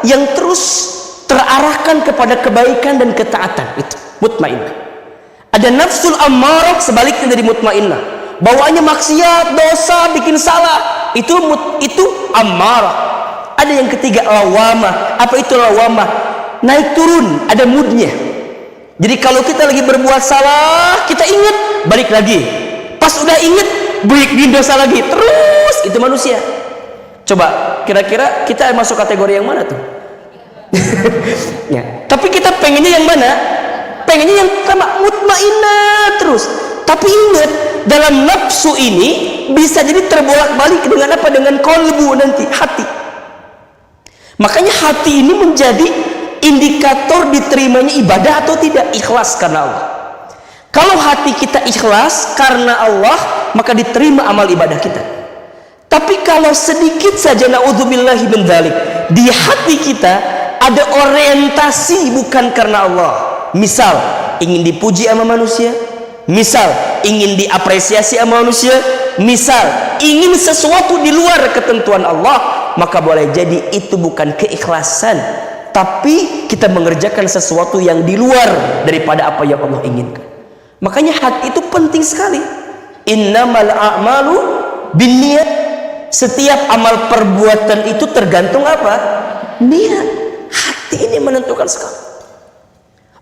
yang terus terarahkan kepada kebaikan dan ketaatan, itu mutmainnah. Ada nafsul ammarah, sebaliknya dari mutmainnah, bawaannya maksiat, dosa, bikin salah, itu ammarah. Ada yang ketiga lawamah. Apa itu lawamah? Naik turun, ada moodnya. Jadi kalau kita lagi berbuat salah, kita ingat, balik lagi. Pas udah ingat, bikin dosa lagi. Terus, itu manusia. Coba, kira-kira kita masuk kategori yang mana tuh? Ya. Tapi kita pengennya yang mana? Pengennya yang pertama, mutmainnah terus. Tapi ingat, dalam nafsu ini bisa jadi terbolak-balik dengan apa? Dengan kolbu nanti, hati. Makanya hati ini menjadi indikator diterimanya ibadah atau tidak. Ikhlas karena Allah. Kalau hati kita ikhlas karena Allah, maka diterima amal ibadah kita. Tapi kalau sedikit saja, na'udzubillahi min dzalik, di hati kita ada orientasi bukan karena Allah. Misal ingin dipuji sama manusia, misal ingin diapresiasi sama manusia, misal ingin sesuatu di luar ketentuan Allah, maka boleh jadi itu bukan keikhlasan, tapi kita mengerjakan sesuatu yang di luar daripada apa yang Allah inginkan. Makanya hati itu penting sekali. Innamal a'malu binniyat. Setiap amal perbuatan itu tergantung apa? Niat. Hati ini menentukan sekali.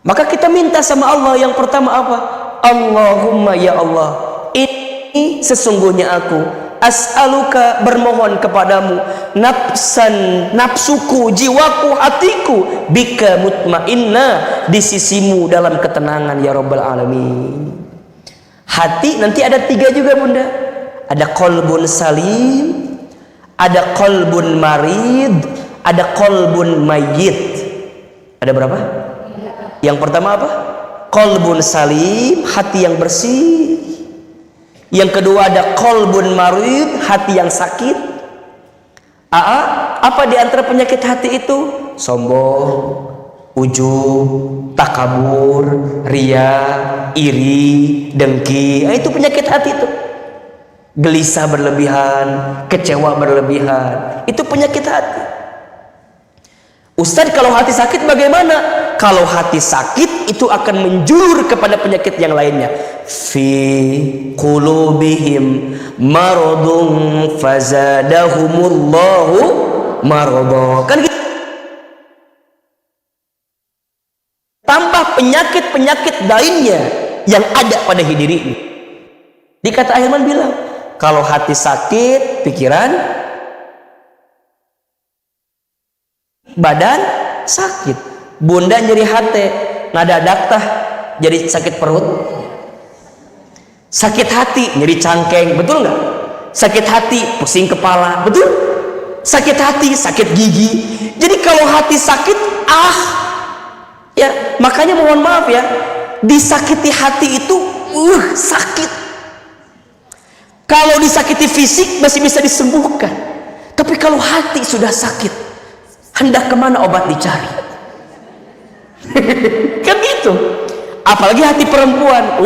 Maka kita minta sama Allah yang pertama apa? Allahumma ya Allah, ini sesungguhnya aku as'aluka, bermohon kepadamu, nafsan, nafsuku, jiwaku, hatiku, bika mutmainnah, di sisimu dalam ketenangan ya Rabbal Alamin. Hati nanti ada 3 juga bunda. Ada qalbun salim, ada qalbun marid, ada qalbun mayyit. Ada berapa? Yang pertama apa? Qalbun salim, hati yang bersih. Yang kedua ada qalbun marid, hati yang sakit. Apa di antara penyakit hati itu? Sombong, ujub, takabur, ria, iri, dengki. Itu penyakit hati itu. Gelisah berlebihan, kecewa berlebihan, itu penyakit hati. Ustadz, kalau hati sakit bagaimana? Kalau hati sakit itu akan menjulur kepada penyakit yang lainnya. Fi qulubihim maradun fazadahumullahu marada. Kan gitu. Tambah penyakit-penyakit lainnya yang ada pada diri ini. Dikata Ahilman bilang, kalau hati sakit, pikiran, badan sakit. Bunda nyeri hati, ngadadak tah jadi sakit perut. Sakit hati nyeri cangkeng, betul nggak? Sakit hati pusing kepala, betul? Sakit hati sakit gigi. Jadi kalau hati sakit, ya makanya mohon maaf ya, disakiti hati itu sakit. Kalau disakiti fisik masih bisa disembuhkan, tapi kalau hati sudah sakit, hendak kemana obat dicari? Kan gitu. Apalagi hati perempuan.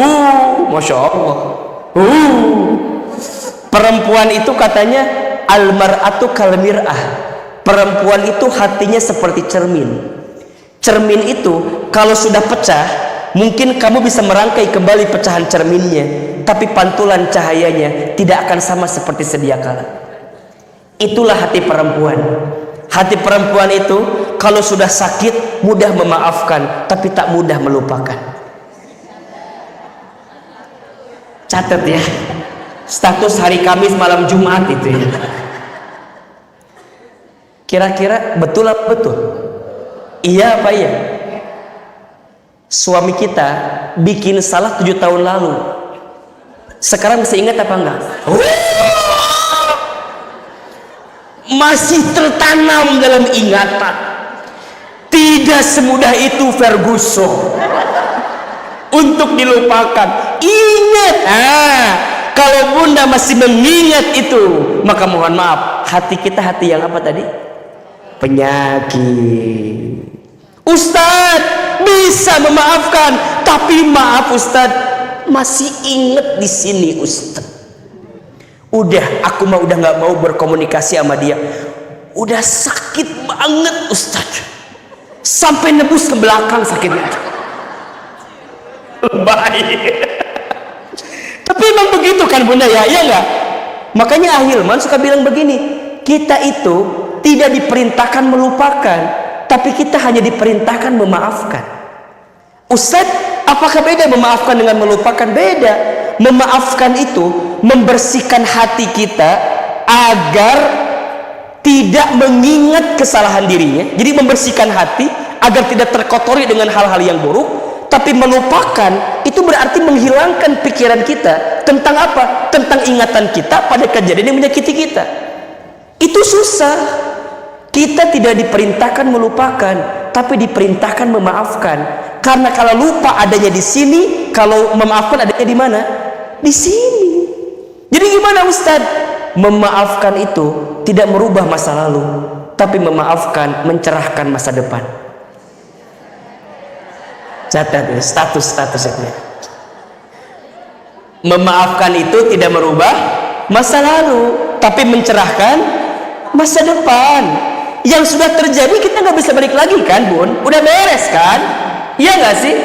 Masya Allah. Perempuan itu katanya almar'atu kalmir'ah. Perempuan itu hatinya seperti cermin. Cermin itu kalau sudah pecah, mungkin kamu bisa merangkai kembali pecahan cerminnya, tapi pantulan cahayanya tidak akan sama seperti sedia kala. Itulah hati perempuan. Hati perempuan itu kalau sudah sakit mudah memaafkan, tapi tak mudah melupakan. Catat ya, status hari Kamis malam Jumat itu ya. Kira-kira betul apa betul? Iya apa iya? Suami kita bikin salah 7 tahun lalu, sekarang masih ingat apa enggak? Masih tertanam dalam ingatan. Tidak semudah itu Ferguson untuk dilupakan. Ingat, kalau bunda masih mengingat itu, maka mohon maaf, hati kita hati yang apa tadi? Penyakit. Ustadz bisa memaafkan, tapi maaf Ustadz, masih ingat di sini Ustadz. Udah, aku mah udah nggak mau berkomunikasi sama dia. Udah sakit banget Ustadz, sampai nebus ke belakang sakitnya. Baik. Tapi emang begitu kan bunda ya, iya nggak? Makanya Ahilman suka bilang begini, kita itu tidak diperintahkan melupakan, tapi kita hanya diperintahkan memaafkan. Ustadz, apakah beda memaafkan dengan melupakan? Beda. Memaafkan itu membersihkan hati kita agar tidak mengingat kesalahan dirinya. Jadi membersihkan hati agar tidak terkotori dengan hal-hal yang buruk. Tapi melupakan itu berarti menghilangkan pikiran kita tentang apa? Tentang ingatan kita pada kejadian yang menyakiti kita. Itu susah. Kita tidak diperintahkan melupakan, tapi diperintahkan memaafkan. Karena kalau lupa adanya di sini, kalau memaafkan adanya di mana? Di sini. Jadi gimana Ustadz? Memaafkan itu tidak merubah masa lalu, tapi memaafkan mencerahkan masa depan. Catat status itu. Memaafkan itu tidak merubah masa lalu, tapi mencerahkan masa depan. Yang sudah terjadi kita nggak bisa balik lagi kan bun? Udah beres kan? Iya nggak sih?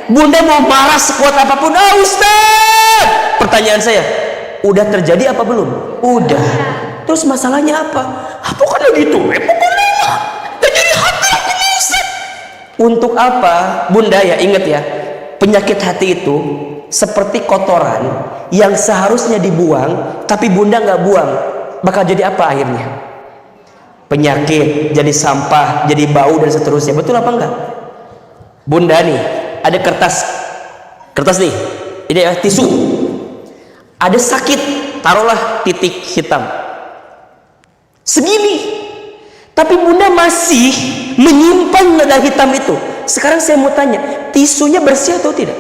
Bunda mau marah sekuat apapun, Ustaz. Pertanyaan saya, udah terjadi apa belum? Udah. Terus masalahnya apa? Bukan gitu. Pokoknya nggak jadi hati aku nih Ustaz. Untuk apa? Bunda ya ingat ya, penyakit hati itu seperti kotoran yang seharusnya dibuang, tapi bunda nggak buang. Bakal jadi apa akhirnya? Penyakit, jadi sampah, jadi bau dan seterusnya. Betul apa enggak? Bunda nih, ada kertas nih, ini ya tisu. Ada sakit, taruhlah titik hitam. Segini. Tapi bunda masih menyimpan noda hitam itu. Sekarang saya mau tanya, tisunya bersih atau tidak?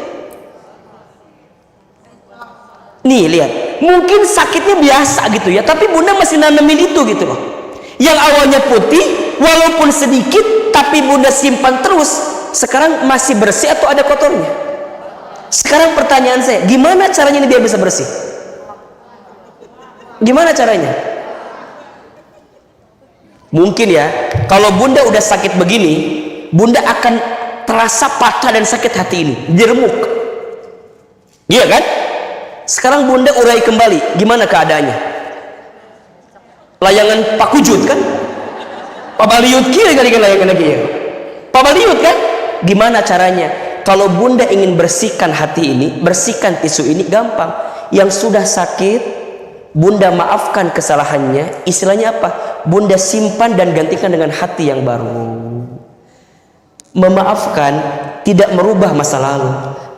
Nih lihat, mungkin sakitnya biasa gitu ya, tapi bunda masih nanemin itu gitu loh. Yang awalnya putih, walaupun sedikit, tapi bunda simpan terus. Sekarang masih bersih atau ada kotornya? Sekarang pertanyaan saya, gimana caranya ini biar bisa bersih? Gimana caranya? Mungkin ya, kalau bunda udah sakit begini, bunda akan terasa patah dan sakit hati ini, diremuk. Iya kan? Sekarang bunda urai kembali, gimana keadaannya? Layangan Pak Kujut kan? Pak Baliut kira kali kan layangan lagi ya? Pak Baliut kan? Gimana caranya? Kalau bunda ingin bersihkan hati ini, bersihkan tisu ini, gampang. Yang sudah sakit, bunda maafkan kesalahannya. Istilahnya apa? Bunda simpan dan gantikan dengan hati yang baru. Memaafkan tidak merubah masa lalu,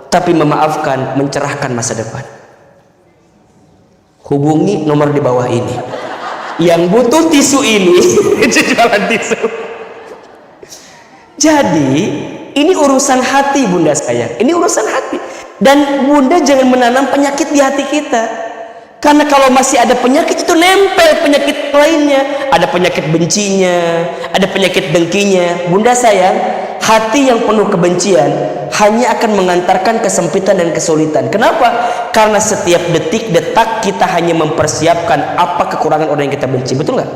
tapi memaafkan mencerahkan masa depan. Hubungi nomor di bawah ini. Yang butuh tisu ini jualan tisu. Jadi ini urusan hati bunda sayang, ini urusan hati. Dan bunda jangan menanam penyakit di hati kita. Karena kalau masih ada penyakit itu nempel penyakit lainnya. Ada penyakit bencinya, ada penyakit dengkinya. Bunda sayang, hati yang penuh kebencian hanya akan mengantarkan kesempitan dan kesulitan. Kenapa? Karena setiap detik detak kita hanya mempersiapkan apa kekurangan orang yang kita benci. Betul nggak?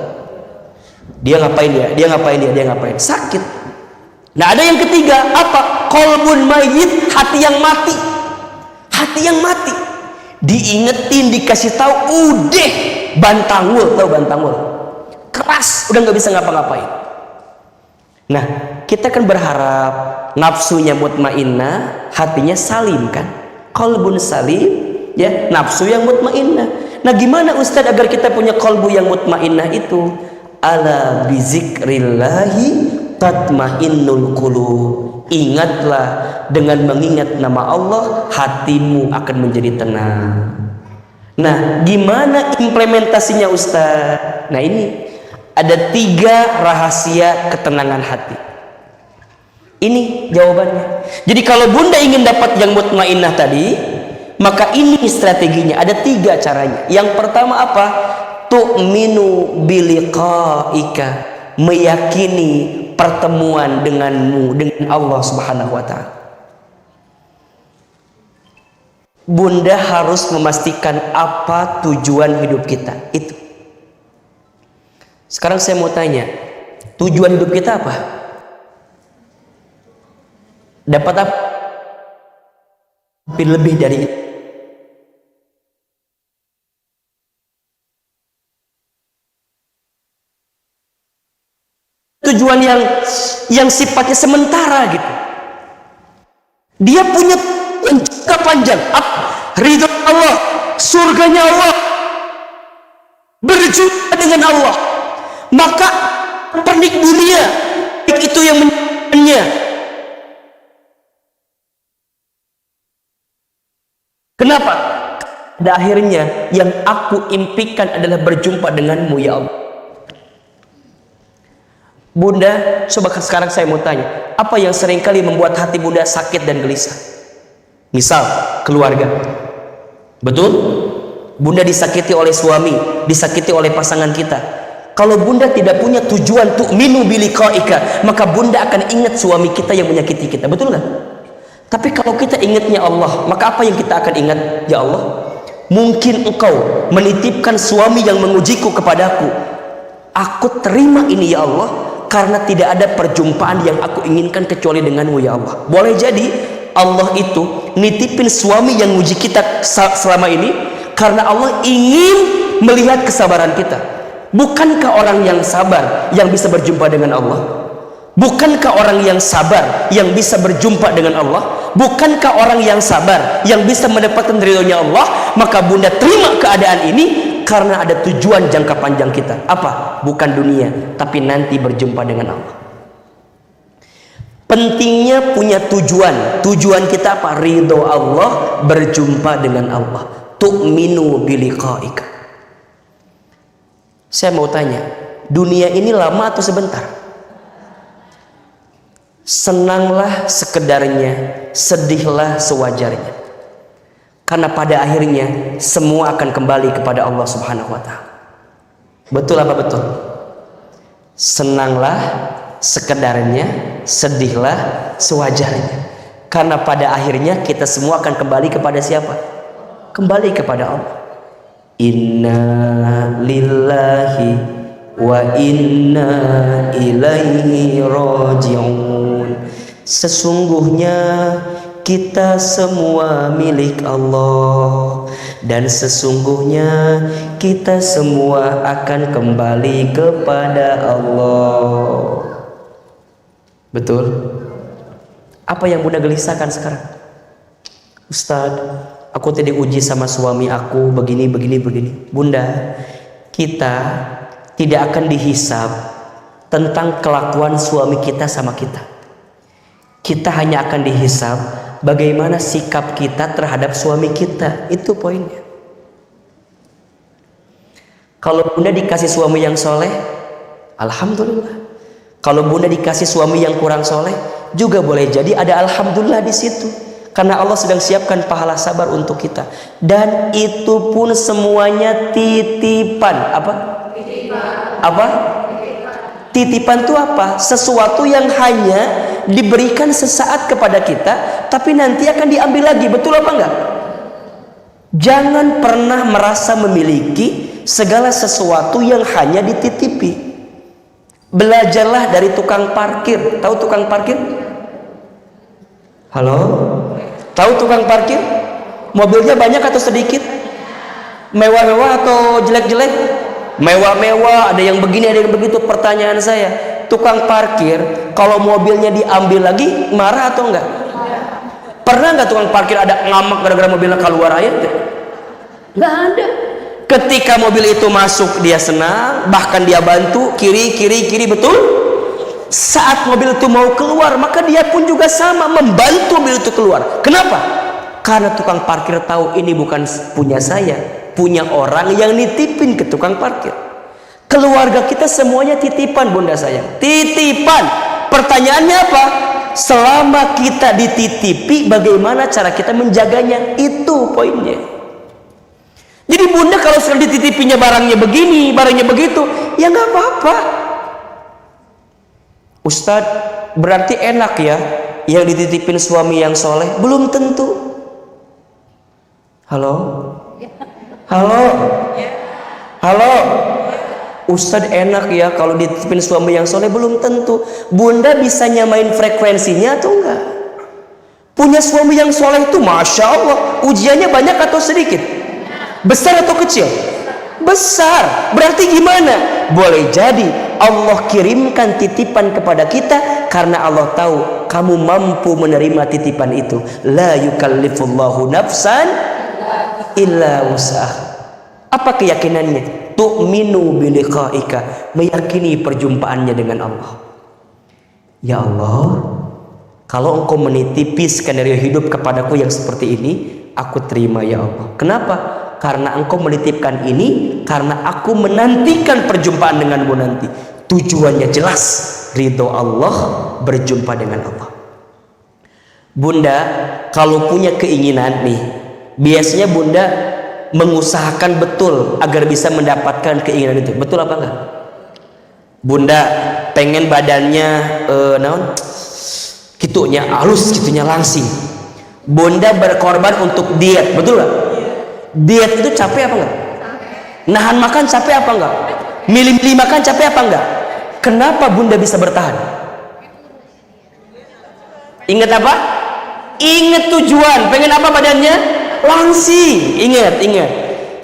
Dia ngapain ya? Dia ngapain dia? Dia ngapain? Sakit. Nah, ada yang ketiga, apa? Qalbun mayyit, hati yang mati. Hati yang mati. Diingetin, dikasih tahu, udah bantangul, tahu bantangul? Keras, udah nggak bisa ngapa-ngapain. Nah, kita kan berharap nafsunya mutmainnah, hatinya salim kan? Qalbun salim, ya, nafsu yang mutmainnah. Nah, gimana Ustadz agar kita punya qalbu yang mutmainnah itu? Ala bizikrillahi tatmainnul qulub. Ingatlah, dengan mengingat nama Allah hatimu akan menjadi tenang. Nah, gimana implementasinya Ustaz? Nah, ini ada 3 rahasia ketenangan hati. Ini jawabannya. Jadi kalau Bunda ingin dapat yang mutmainnah tadi, maka ini strateginya. Ada 3 caranya. Yang pertama apa? Tu'minu biliqa'ika, meyakini pertemuan denganmu, dengan Allah Subhanahu wa Ta'ala. Bunda harus memastikan apa tujuan hidup kita. Itu. Sekarang saya mau tanya, tujuan hidup kita apa? Dapat apa? Lebih dari itu. Tujuan yang sifatnya sementara gitu. Dia punya jangka panjang. Ridho Allah, surganya Allah, berjumpa dengan Allah. Maka pernik dunia itu yang menyenangkannya. Kenapa? Pada akhirnya yang aku impikan adalah berjumpa denganmu ya Allah. Bunda, coba sekarang saya mau tanya, apa yang seringkali membuat hati Bunda sakit dan gelisah? Misal, keluarga. Betul? Bunda disakiti oleh suami, disakiti oleh pasangan kita. Kalau Bunda tidak punya tujuan tu'minu biliqa'ika, maka Bunda akan ingat suami kita yang menyakiti kita. Betul nggak? Tapi kalau kita ingatnya Allah, maka apa yang kita akan ingat? Ya Allah, mungkin Engkau menitipkan suami yang mengujiku kepadaku. Aku terima ini ya Allah, karena tidak ada perjumpaan yang aku inginkan kecuali denganmu ya Allah. Boleh jadi Allah itu nitipin suami yang uji kita selama ini karena Allah ingin melihat kesabaran kita. Bukankah orang yang sabar yang bisa berjumpa dengan Allah? Bukankah orang yang sabar yang bisa berjumpa dengan Allah? Bukankah orang yang sabar yang bisa mendapatkan ridhonya Allah? Maka Bunda terima keadaan ini karena ada tujuan jangka panjang kita. Apa? Bukan dunia, tapi nanti berjumpa dengan Allah. Pentingnya punya tujuan. Tujuan kita apa? Ridho Allah, berjumpa dengan Allah. Tu'minu biliqa'ika. Saya mau tanya, dunia ini lama atau sebentar? Senanglah sekedarnya, sedihlah sewajarnya. Karena pada akhirnya semua akan kembali kepada Allah Subhanahu wa Ta'ala. Betul apa betul? Senanglah sekedarnya, sedihlah sewajarnya. Karena pada akhirnya kita semua akan kembali kepada siapa? Kembali kepada Allah. Inna lillahi wa inna ilaihi raji'un. Sesungguhnya kita semua milik Allah, dan sesungguhnya kita semua akan kembali kepada Allah. Betul? Apa yang Bunda gelisahkan sekarang? Ustadz, aku tadi uji sama suami aku begini. Bunda, kita tidak akan dihisab tentang kelakuan suami kita sama kita. Kita hanya akan dihisab bagaimana sikap kita terhadap suami kita. Itu poinnya. Kalau Bunda dikasih suami yang soleh, alhamdulillah. Kalau Bunda dikasih suami yang kurang soleh, juga boleh jadi ada alhamdulillah di situ. Karena Allah sedang siapkan pahala sabar untuk kita. Dan itu pun semuanya titipan. Apa? Apa? Titipan itu apa? Sesuatu yang hanya diberikan sesaat kepada kita, tapi nanti akan diambil lagi. Betul apa enggak? Jangan pernah merasa memiliki segala sesuatu yang hanya dititipi. Belajarlah dari tukang parkir. Tahu tukang parkir? Halo? Tahu tukang parkir? Mobilnya banyak atau sedikit? Mewah-mewah atau jelek-jelek? Mewah-mewah, ada yang begini, ada yang begitu. Pertanyaan saya, tukang parkir kalau mobilnya diambil lagi marah atau enggak? Pernah enggak tukang parkir ada ngamak gara-gara mobilnya keluar aja? Enggak ada. Ketika mobil itu masuk dia senang, bahkan dia bantu kiri, betul? Saat mobil itu mau keluar, maka dia pun juga sama membantu mobil itu keluar. Kenapa? Karena tukang parkir tahu ini bukan punya saya, punya orang yang nitipin ke tukang parkir. Keluarga kita semuanya titipan, bunda sayang. Titipan. Pertanyaannya apa? Selama kita dititipi, bagaimana cara kita menjaganya? Itu poinnya. Jadi bunda kalau sudah dititipinya barangnya begini, barangnya begitu, ya nggak apa-apa. Ustadz, berarti enak ya yang dititipin suami yang soleh? Belum tentu. Halo? Halo? Halo? Ustadz, enak ya kalau dititipin suami yang soleh? Belum tentu. Bunda bisa nyamain frekuensinya atau enggak? Punya suami yang soleh itu Masya Allah, ujiannya banyak atau sedikit? Besar atau kecil? Besar. Berarti gimana? Boleh jadi Allah kirimkan titipan kepada kita karena Allah tahu kamu mampu menerima titipan itu. La yukallifullahu nafsan illa wus'aha. Apa keyakinannya? Tu'minu biliqa'ika, meyakini perjumpaannya dengan Allah. Ya Allah, kalau engkau menitipi skenario hidup kepadaku yang seperti ini, aku terima ya Allah. Kenapa? Karena engkau menitipkan ini, karena aku menantikan perjumpaan denganmu nanti. Tujuannya jelas, ridho Allah, berjumpa dengan Allah. Bunda kalau punya keinginan nih, biasanya bunda mengusahakan betul agar bisa mendapatkan keinginan itu. Betul apa enggak? Bunda pengen badannya kitunya halus, kitunya langsing. Bunda berkorban untuk diet, betul nggak? Diet itu capek apa enggak? Nahan makan capek apa enggak? Milih-milih makan capek apa enggak? Kenapa bunda bisa bertahan? Ingat apa? Ingat tujuan. Pengen apa badannya? Langsing. Ingat.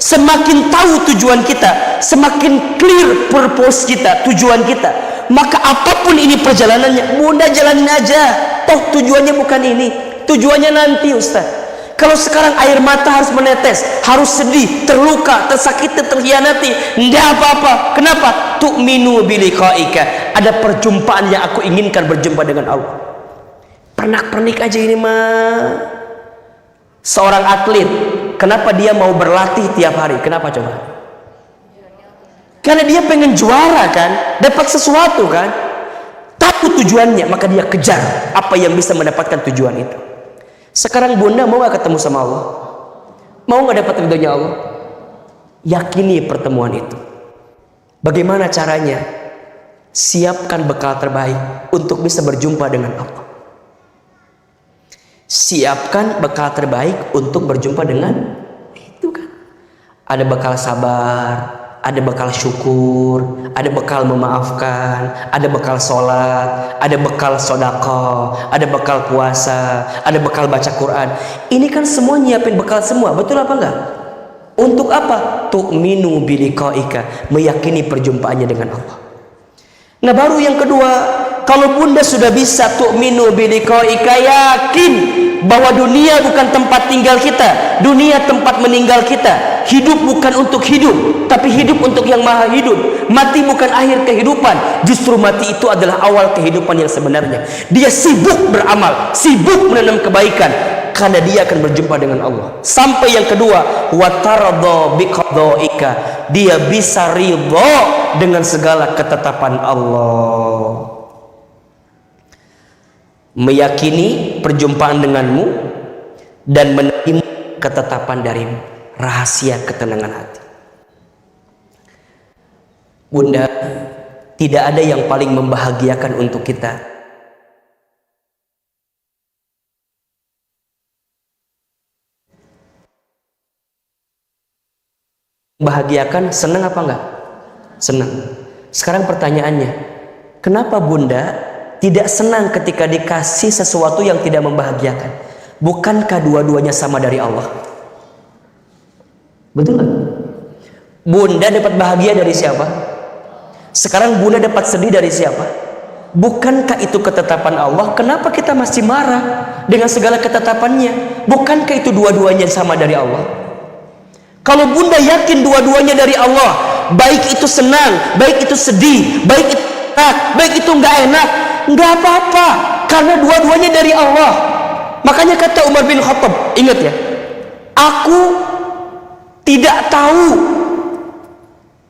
Semakin tahu tujuan kita, semakin clear purpose kita, tujuan kita, maka apapun ini perjalanannya, bunda jalanin aja. Toh tujuannya bukan ini, tujuannya nanti Ustaz. Kalau sekarang air mata harus menetes, harus sedih, terluka, tersakiti, terhianati, tidak apa-apa. Kenapa? Tu'minu biliqa'ika. Ada perjumpaan yang aku inginkan, berjumpa dengan Allah. Pernak-pernik aja ini mah. Seorang atlet, kenapa dia mau berlatih tiap hari? Kenapa coba? Karena dia pengen juara kan, dapat sesuatu kan. Tahu tujuannya, maka dia kejar apa yang bisa mendapatkan tujuan itu. Sekarang bunda mau gak ketemu sama Allah? Mau gak dapat ridhonya Allah? Yakini pertemuan itu. Bagaimana caranya? Siapkan bekal terbaik untuk bisa berjumpa dengan Allah. Siapkan bekal terbaik untuk berjumpa dengan itu kan. Ada bekal sabar, ada bekal syukur, ada bekal memaafkan, ada bekal sholat, ada bekal sedekah, ada bekal puasa, ada bekal baca Quran. Ini kan semua nyiapin bekal semua, betul apa enggak? Untuk apa? Tu'minu biliqa'ika, meyakini perjumpaannya dengan Allah. Nah baru yang kedua, kalau bunda sudah bisa tu'minu biliqa'ika, yakin bahwa dunia bukan tempat tinggal kita, dunia tempat meninggal kita. Hidup bukan untuk hidup, tapi hidup untuk yang maha hidup. Mati bukan akhir kehidupan, justru mati itu adalah awal kehidupan yang sebenarnya. Dia sibuk beramal, sibuk menanam kebaikan, karena dia akan berjumpa dengan Allah. Sampai yang kedua, wa taradha biqada'ika, dia bisa ridha dengan segala ketetapan Allah. Meyakini perjumpaan denganmu, dan menerima ketetapan darimu, rahasia ketenangan hati. Bunda, tidak ada yang paling membahagiakan untuk kita membahagiakan. Senang apa enggak? Senang. Sekarang pertanyaannya, kenapa Bunda tidak senang ketika dikasih sesuatu yang tidak membahagiakan? Bukankah dua-duanya sama dari Allah? Betul nggak? Bunda dapat bahagia dari siapa? Sekarang Bunda dapat sedih dari siapa? Bukankah itu ketetapan Allah? Kenapa kita masih marah dengan segala ketetapannya? Bukankah itu dua-duanya sama dari Allah? Kalau Bunda yakin dua-duanya dari Allah, baik itu senang, baik itu sedih, baik itu enak, baik itu nggak enak, nggak apa-apa, karena dua-duanya dari Allah. Makanya kata Umar bin Khattab, ingat ya, aku tidak tahu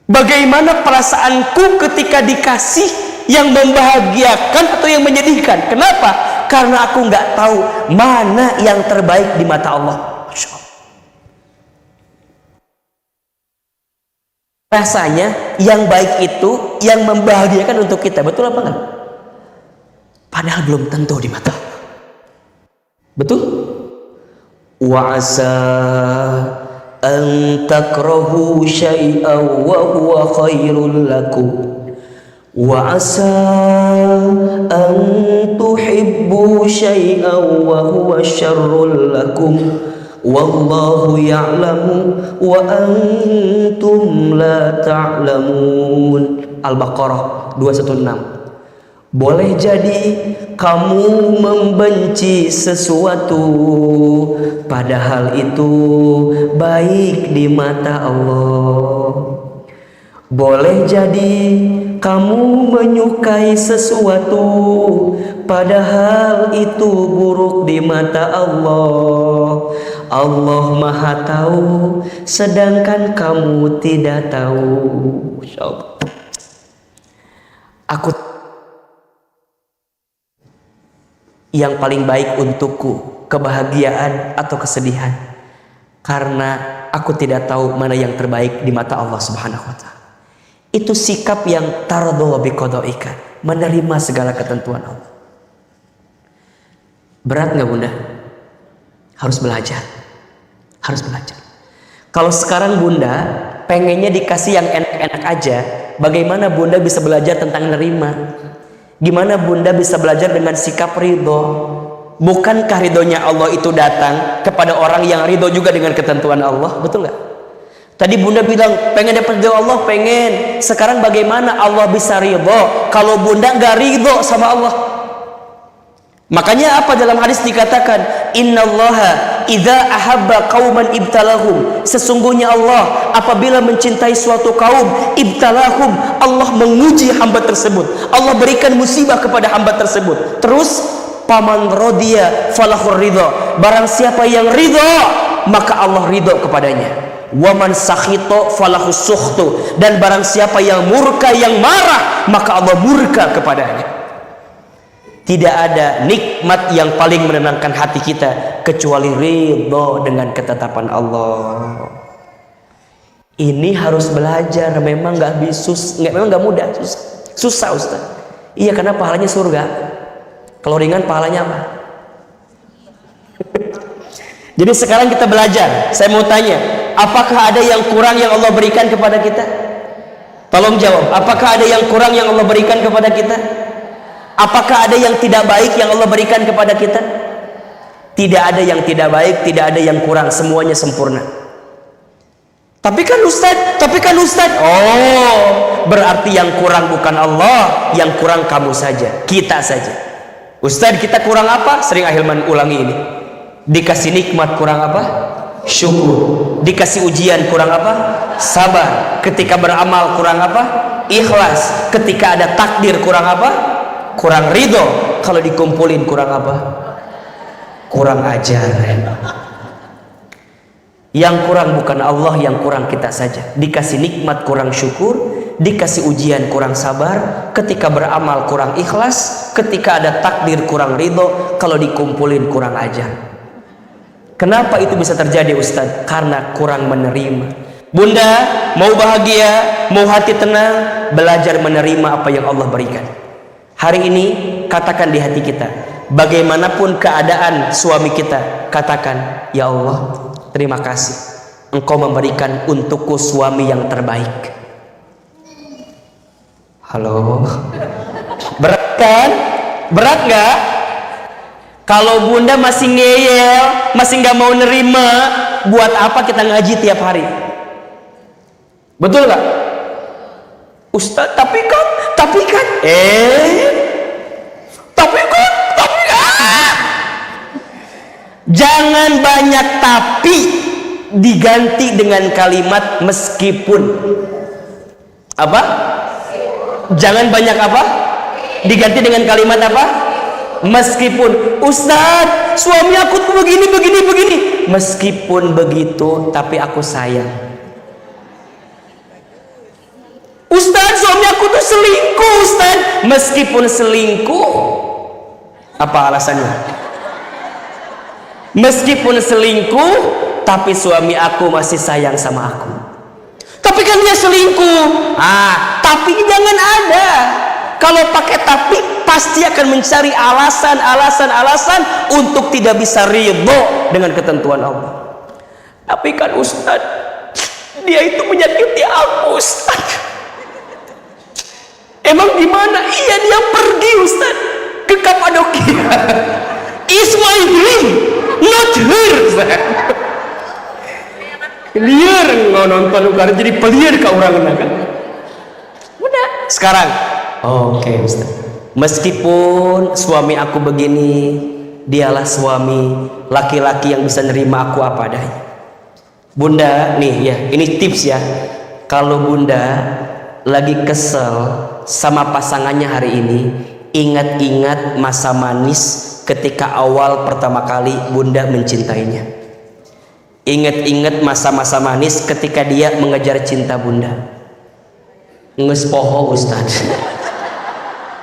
bagaimana perasaanku ketika dikasih yang membahagiakan atau yang menyedihkan. Kenapa? Karena aku nggak tahu mana yang terbaik di mata Allah. Masya Allah. Rasanya yang baik itu yang membahagiakan untuk kita. Betul apa enggak? Padahal belum tentu di mata. Betul? Wa asa an takrahu syai'an wa huwa khairul lakum wa asa an tuhibbu syai'an wa huwa syarrul lakum wallahu ya'lamu wa antum la ta'lamun. Al-Baqarah 216. Boleh jadi kamu membenci sesuatu padahal itu baik di mata Allah. Boleh jadi kamu menyukai sesuatu padahal itu buruk di mata Allah. Allah Maha tahu sedangkan kamu tidak tahu. Masya Allah. Aku yang paling baik untukku, kebahagiaan atau kesedihan, karena aku tidak tahu mana yang terbaik di mata Allah Subhanahu wa Ta'ala. Itu sikap yang taradhu bi qadaika, menerima segala ketentuan Allah. Berat nggak Bunda? Harus belajar. Harus belajar. Kalau sekarang Bunda pengennya dikasih yang enak-enak aja, bagaimana Bunda bisa belajar tentang nerima? Gimana Bunda bisa belajar dengan sikap ridho? Bukankah ridhonya Allah itu datang kepada orang yang ridho juga dengan ketentuan Allah? Betul nggak? Tadi Bunda bilang pengen dapat ridho Allah, pengen. Sekarang bagaimana Allah bisa ridho kalau Bunda nggak ridho sama Allah? Makanya apa dalam hadis dikatakan, innallaha idza ahabba qauman ibtalahum. Sesungguhnya Allah apabila mencintai suatu kaum, ibtalahum, Allah menguji hamba tersebut. Allah berikan musibah kepada hamba tersebut. Terus paman rodiya falahur ridho. Barang siapa yang ridho, maka Allah ridho kepadanya. Waman sakhito falahus sukhtu. Dan barang siapa yang murka, yang marah, maka Allah murka kepadanya. Tidak ada nikmat yang paling menenangkan hati kita kecuali ridho dengan ketetapan Allah. Ini harus belajar. Memang memang nggak mudah, susah Ustaz. Iya, karena pahalanya surga. Kalau ringan pahalanya apa? Jadi sekarang kita belajar. Saya mau tanya, apakah ada yang kurang yang Allah berikan kepada kita? Tolong jawab. Apakah ada yang kurang yang Allah berikan kepada kita? Apakah ada yang tidak baik yang Allah berikan kepada kita? Tidak ada yang tidak baik, tidak ada yang kurang, semuanya sempurna. Tapi kan Ustaz, oh, berarti yang kurang bukan Allah, yang kurang kamu saja, kita saja. Ustaz, kita kurang apa? Sering Ahilman ulangi ini. Dikasih nikmat kurang apa? Syukur. Dikasih ujian kurang apa? Sabar. Ketika beramal kurang apa? Ikhlas. Ketika ada takdir kurang apa? Kurang ridho. Kalau dikumpulin kurang apa? Kurang ajar. Yang kurang bukan Allah, yang kurang kita saja. Dikasih nikmat kurang syukur, dikasih ujian kurang sabar, ketika beramal kurang ikhlas, ketika ada takdir kurang ridho, kalau dikumpulin kurang ajar. Kenapa itu bisa terjadi Ustaz? Karena kurang menerima. Bunda, mau bahagia, mau hati tenang, belajar menerima apa yang Allah berikan. Hari ini katakan di hati kita, bagaimanapun keadaan suami kita, katakan, ya Allah, terima kasih, Engkau memberikan untukku suami yang terbaik. Halo, berat kan? Berat gak? Kalau bunda masih ngeyel, masih gak mau nerima, buat apa kita ngaji tiap hari? Betul gak? Ustaz, tapi kan jangan banyak tapi, diganti dengan kalimat meskipun. Apa? Jangan banyak apa? Diganti dengan kalimat apa? Meskipun. Ustaz, suami aku tuh begini. Meskipun begitu, tapi aku sayang. Ustaz, suami aku tuh selingkuh, Ustaz. Meskipun selingkuh, apa alasannya? Meskipun selingkuh, tapi suami aku masih sayang sama aku. Tapi kan dia selingkuh. Tapi jangan ada. Kalau pakai tapi, pasti akan mencari alasan untuk tidak bisa ridho dengan ketentuan Allah. Tapi kan Ustaz, dia itu menyakiti aku, Ustaz. Emang gimana? Iya, dia pergi, Ustaz, ke Kapadokia. It's my dream, not her. Liar nonton ukar jadi peliar ke orang kan? Udah. Sekarang, oke, Ustaz. Meskipun suami aku begini, dialah suami laki-laki yang bisa nerima aku apa adanya. Bunda, nih ya, ini tips ya. Kalau bunda lagi kesel sama pasangannya hari ini, ingat-ingat masa manis ketika awal pertama kali bunda mencintainya. Ingat-ingat masa-masa manis ketika dia mengejar cinta bunda. Nges poho Ustaz.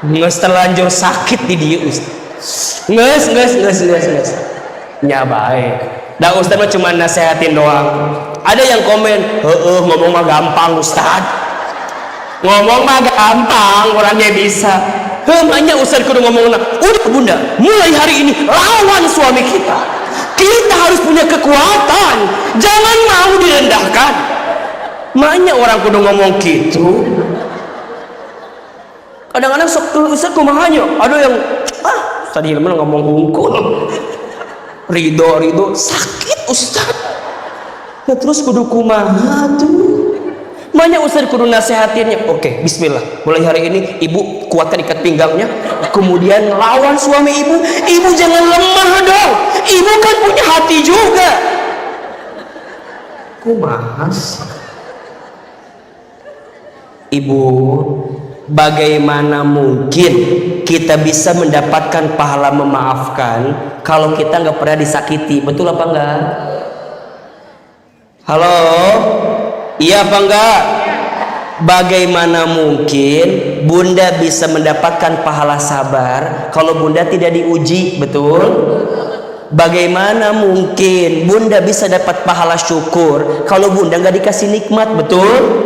Nges terlanjur sakit di dia Ustaz. Nges. Nyabae. Dah Ustaz mah cuma nasehatin doang. Ada yang komen, ngomong mah gampang Ustaz. Ngomong mah gampang, orangnya bisa. Hanya Ustaz kudu ngomong, udah bunda, mulai hari ini lawan suami kita. Kita harus punya kekuatan, jangan mau direndahkan. Makanya orang kudu ngomong gitu. Kadang-kadang sok Ustaz kumahanya, ada yang Ustaz Hilman ngomong hungkul. Ridho sakit Ustaz. Ya terus kudu kumaha tuh. Makanya Ustaz kudu nasihatinnya. Oke, bismillah. Mulai hari ini ibu kuatkan ikat pinggangnya. Kemudian lawan suami ibu. Ibu jangan lemah dong. Ibu kan punya hati juga. Kumahas. Ibu, bagaimana mungkin kita bisa mendapatkan pahala memaafkan kalau kita nggak pernah disakiti? Betul apa enggak? Halo? Iya apa enggak? Bagaimana mungkin bunda bisa mendapatkan pahala sabar kalau bunda tidak diuji? Betul? Bagaimana mungkin bunda bisa dapat pahala syukur kalau bunda nggak dikasih nikmat? Betul?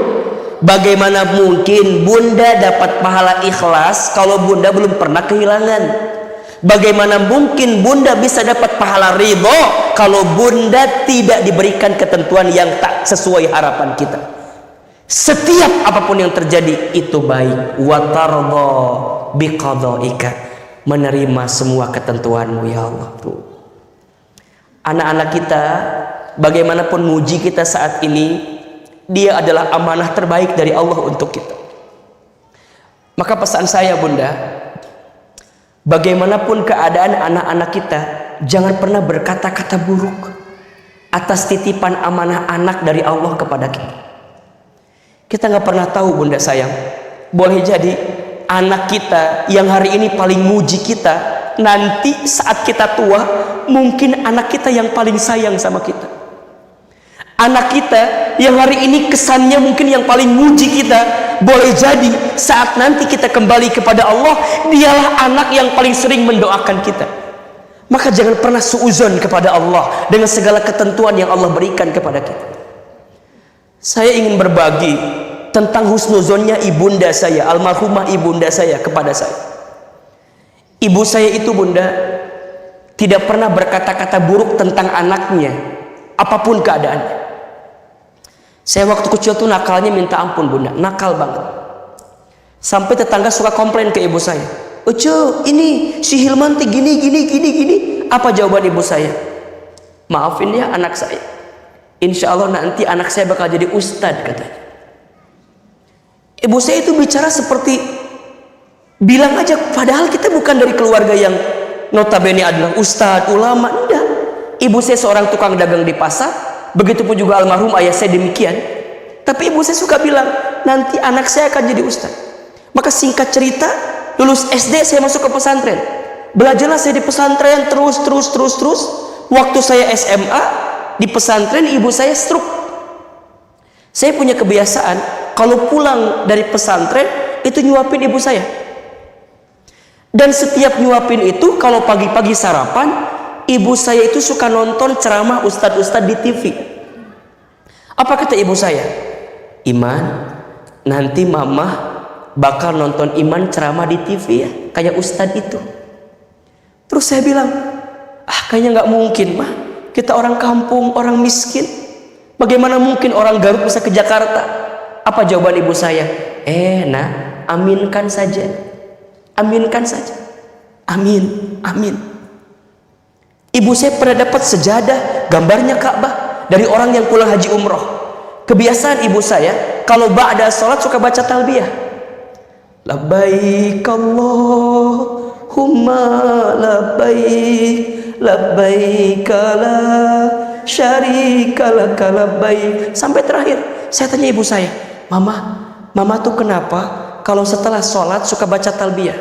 Bagaimana mungkin bunda dapat pahala ikhlas kalau bunda belum pernah kehilangan? Bagaimana mungkin bunda bisa dapat pahala ridho kalau bunda tidak diberikan ketentuan yang tak sesuai harapan kita? Setiap apapun yang terjadi itu baik. Wa tardha biqadhaika, menerima semua ketentuanmu ya Allah. Anak-anak kita, bagaimanapun muji kita saat ini, dia adalah amanah terbaik dari Allah untuk kita. Maka pesan saya bunda, bagaimanapun keadaan anak-anak kita, jangan pernah berkata-kata buruk atas titipan amanah anak dari Allah kepada kita. Kita nggak pernah tahu bunda sayang, boleh jadi anak kita yang hari ini paling muji kita, nanti saat kita tua mungkin anak kita yang paling sayang sama kita. Anak kita yang hari ini kesannya mungkin yang paling muji kita, boleh jadi saat nanti kita kembali kepada Allah, dialah anak yang paling sering mendoakan kita. Maka jangan pernah suuzon kepada Allah dengan segala ketentuan yang Allah berikan kepada kita. Saya ingin berbagi tentang husnuzonnya ibunda saya, almarhumah ibunda saya kepada saya. Ibu saya itu, bunda, tidak pernah berkata-kata buruk tentang anaknya, apapun keadaannya. Saya waktu kecil tuh nakalnya minta ampun, bunda, nakal banget. Sampai tetangga suka komplain ke ibu saya, "Ucu, ini si Hilman gini. Apa jawaban ibu saya? "Maafin ya anak saya, insya Allah nanti anak saya bakal jadi ustadz," katanya. Ibu saya itu bicara seperti bilang aja, padahal kita bukan dari keluarga yang notabene adalah ustadz, ulama. Enggak. Ibu saya seorang tukang dagang di pasar, begitupun juga almarhum ayah saya demikian. Tapi ibu saya suka bilang, nanti anak saya akan jadi ustadz. Maka singkat cerita, lulus SD saya masuk ke pesantren. Belajarlah saya di pesantren terus. Waktu saya SMA di pesantren, ibu saya stroke. Saya punya kebiasaan kalau pulang dari pesantren itu nyuapin ibu saya. Dan setiap nyuapin itu, kalau pagi-pagi sarapan, ibu saya itu suka nonton ceramah ustadz-ustadz di TV. Apa kata ibu saya? "Iman, nanti mama bakal nonton Iman ceramah di TV ya, kayak ustadz itu." Terus saya bilang, kayaknya nggak mungkin, mah. Kita orang kampung, orang miskin. Bagaimana mungkin orang Garut bisa ke Jakarta? Apa jawaban ibu saya? Nah, aminkan saja. Aminkan saja. Amin. Ibu saya pernah dapat sejadah gambarnya Ka'bah dari orang yang pulang haji umroh. Kebiasaan ibu saya kalau ba'da sholat suka baca talbiyah. Labbaik Allahumma labbaik, labbaik la syarika laka labbaik, sampai terakhir. Saya tanya ibu saya, mama tuh kenapa kalau setelah sholat suka baca talbiyah?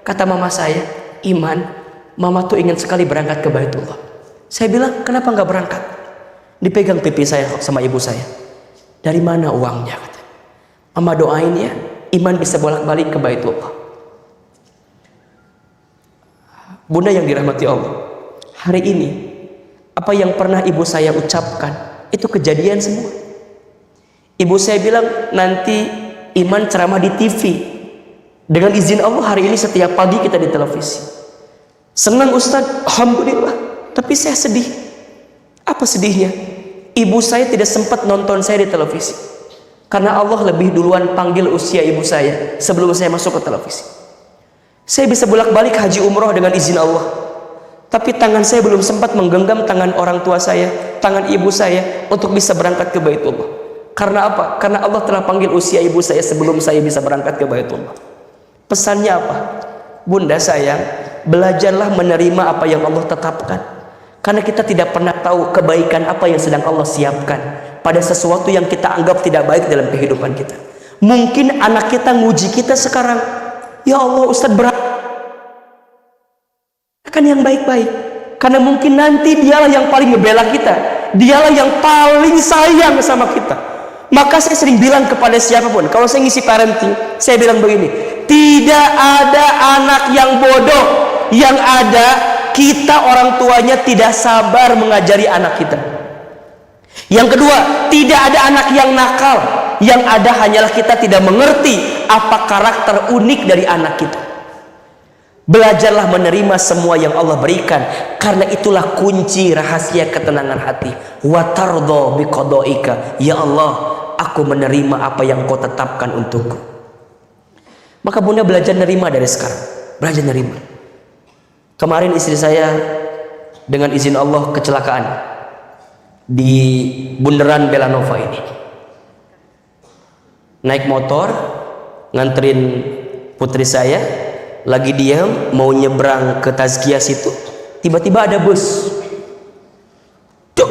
Kata mama saya, "Iman, mama tuh ingin sekali berangkat ke Baitullah." Saya bilang, "Kenapa nggak berangkat?" Dipegang pipi saya sama ibu saya. "Dari mana uangnya?" Kata. "Mama doain ya, Iman bisa bolak-balik ke Baitullah." Bunda yang dirahmati Allah, hari ini apa yang pernah ibu saya ucapkan itu kejadian semua. Ibu saya bilang, nanti Iman ceramah di TV. Dengan izin Allah hari ini setiap pagi kita di televisi. Senang Ustadz, alhamdulillah. Tapi saya sedih. Apa sedihnya? Ibu saya tidak sempat nonton saya di televisi, karena Allah lebih duluan panggil usia ibu saya sebelum saya masuk ke televisi. Saya bisa bolak-balik haji umroh dengan izin Allah, tapi tangan saya belum sempat menggenggam tangan orang tua saya, tangan ibu saya untuk bisa berangkat ke Baitullah. Karena apa? Karena Allah telah panggil usia ibu saya sebelum saya bisa berangkat ke Baitullah. Pesannya apa? Bunda sayang, belajarlah menerima apa yang Allah tetapkan. Karena kita tidak pernah tahu kebaikan apa yang sedang Allah siapkan pada sesuatu yang kita anggap tidak baik dalam kehidupan kita. Mungkin anak kita nguji kita sekarang, "Ya Allah, Ustadz kan yang baik-baik." Karena mungkin nanti dialah yang paling ngebela kita, dialah yang paling sayang sama kita. Maka saya sering bilang kepada siapapun, kalau saya ngisi parenting, saya bilang begini, tidak ada anak yang bodoh. Yang ada, kita orang tuanya tidak sabar mengajari anak kita. Yang kedua, tidak ada anak yang nakal. Yang ada hanyalah kita tidak mengerti apa karakter unik dari anak kita. Belajarlah menerima semua yang Allah berikan, karena itulah kunci rahasia ketenangan hati. Wa tardha biqadaika, ya Allah, aku menerima apa yang Kau tetapkan untukku. Maka bunda belajar nerima dari sekarang, belajar nerima. Kemarin istri saya dengan izin Allah kecelakaan di bundaran Belanova ini. Naik motor nganterin putri saya, lagi diam mau nyebrang ke Tazkiyah situ, tiba-tiba ada bus. Cuk,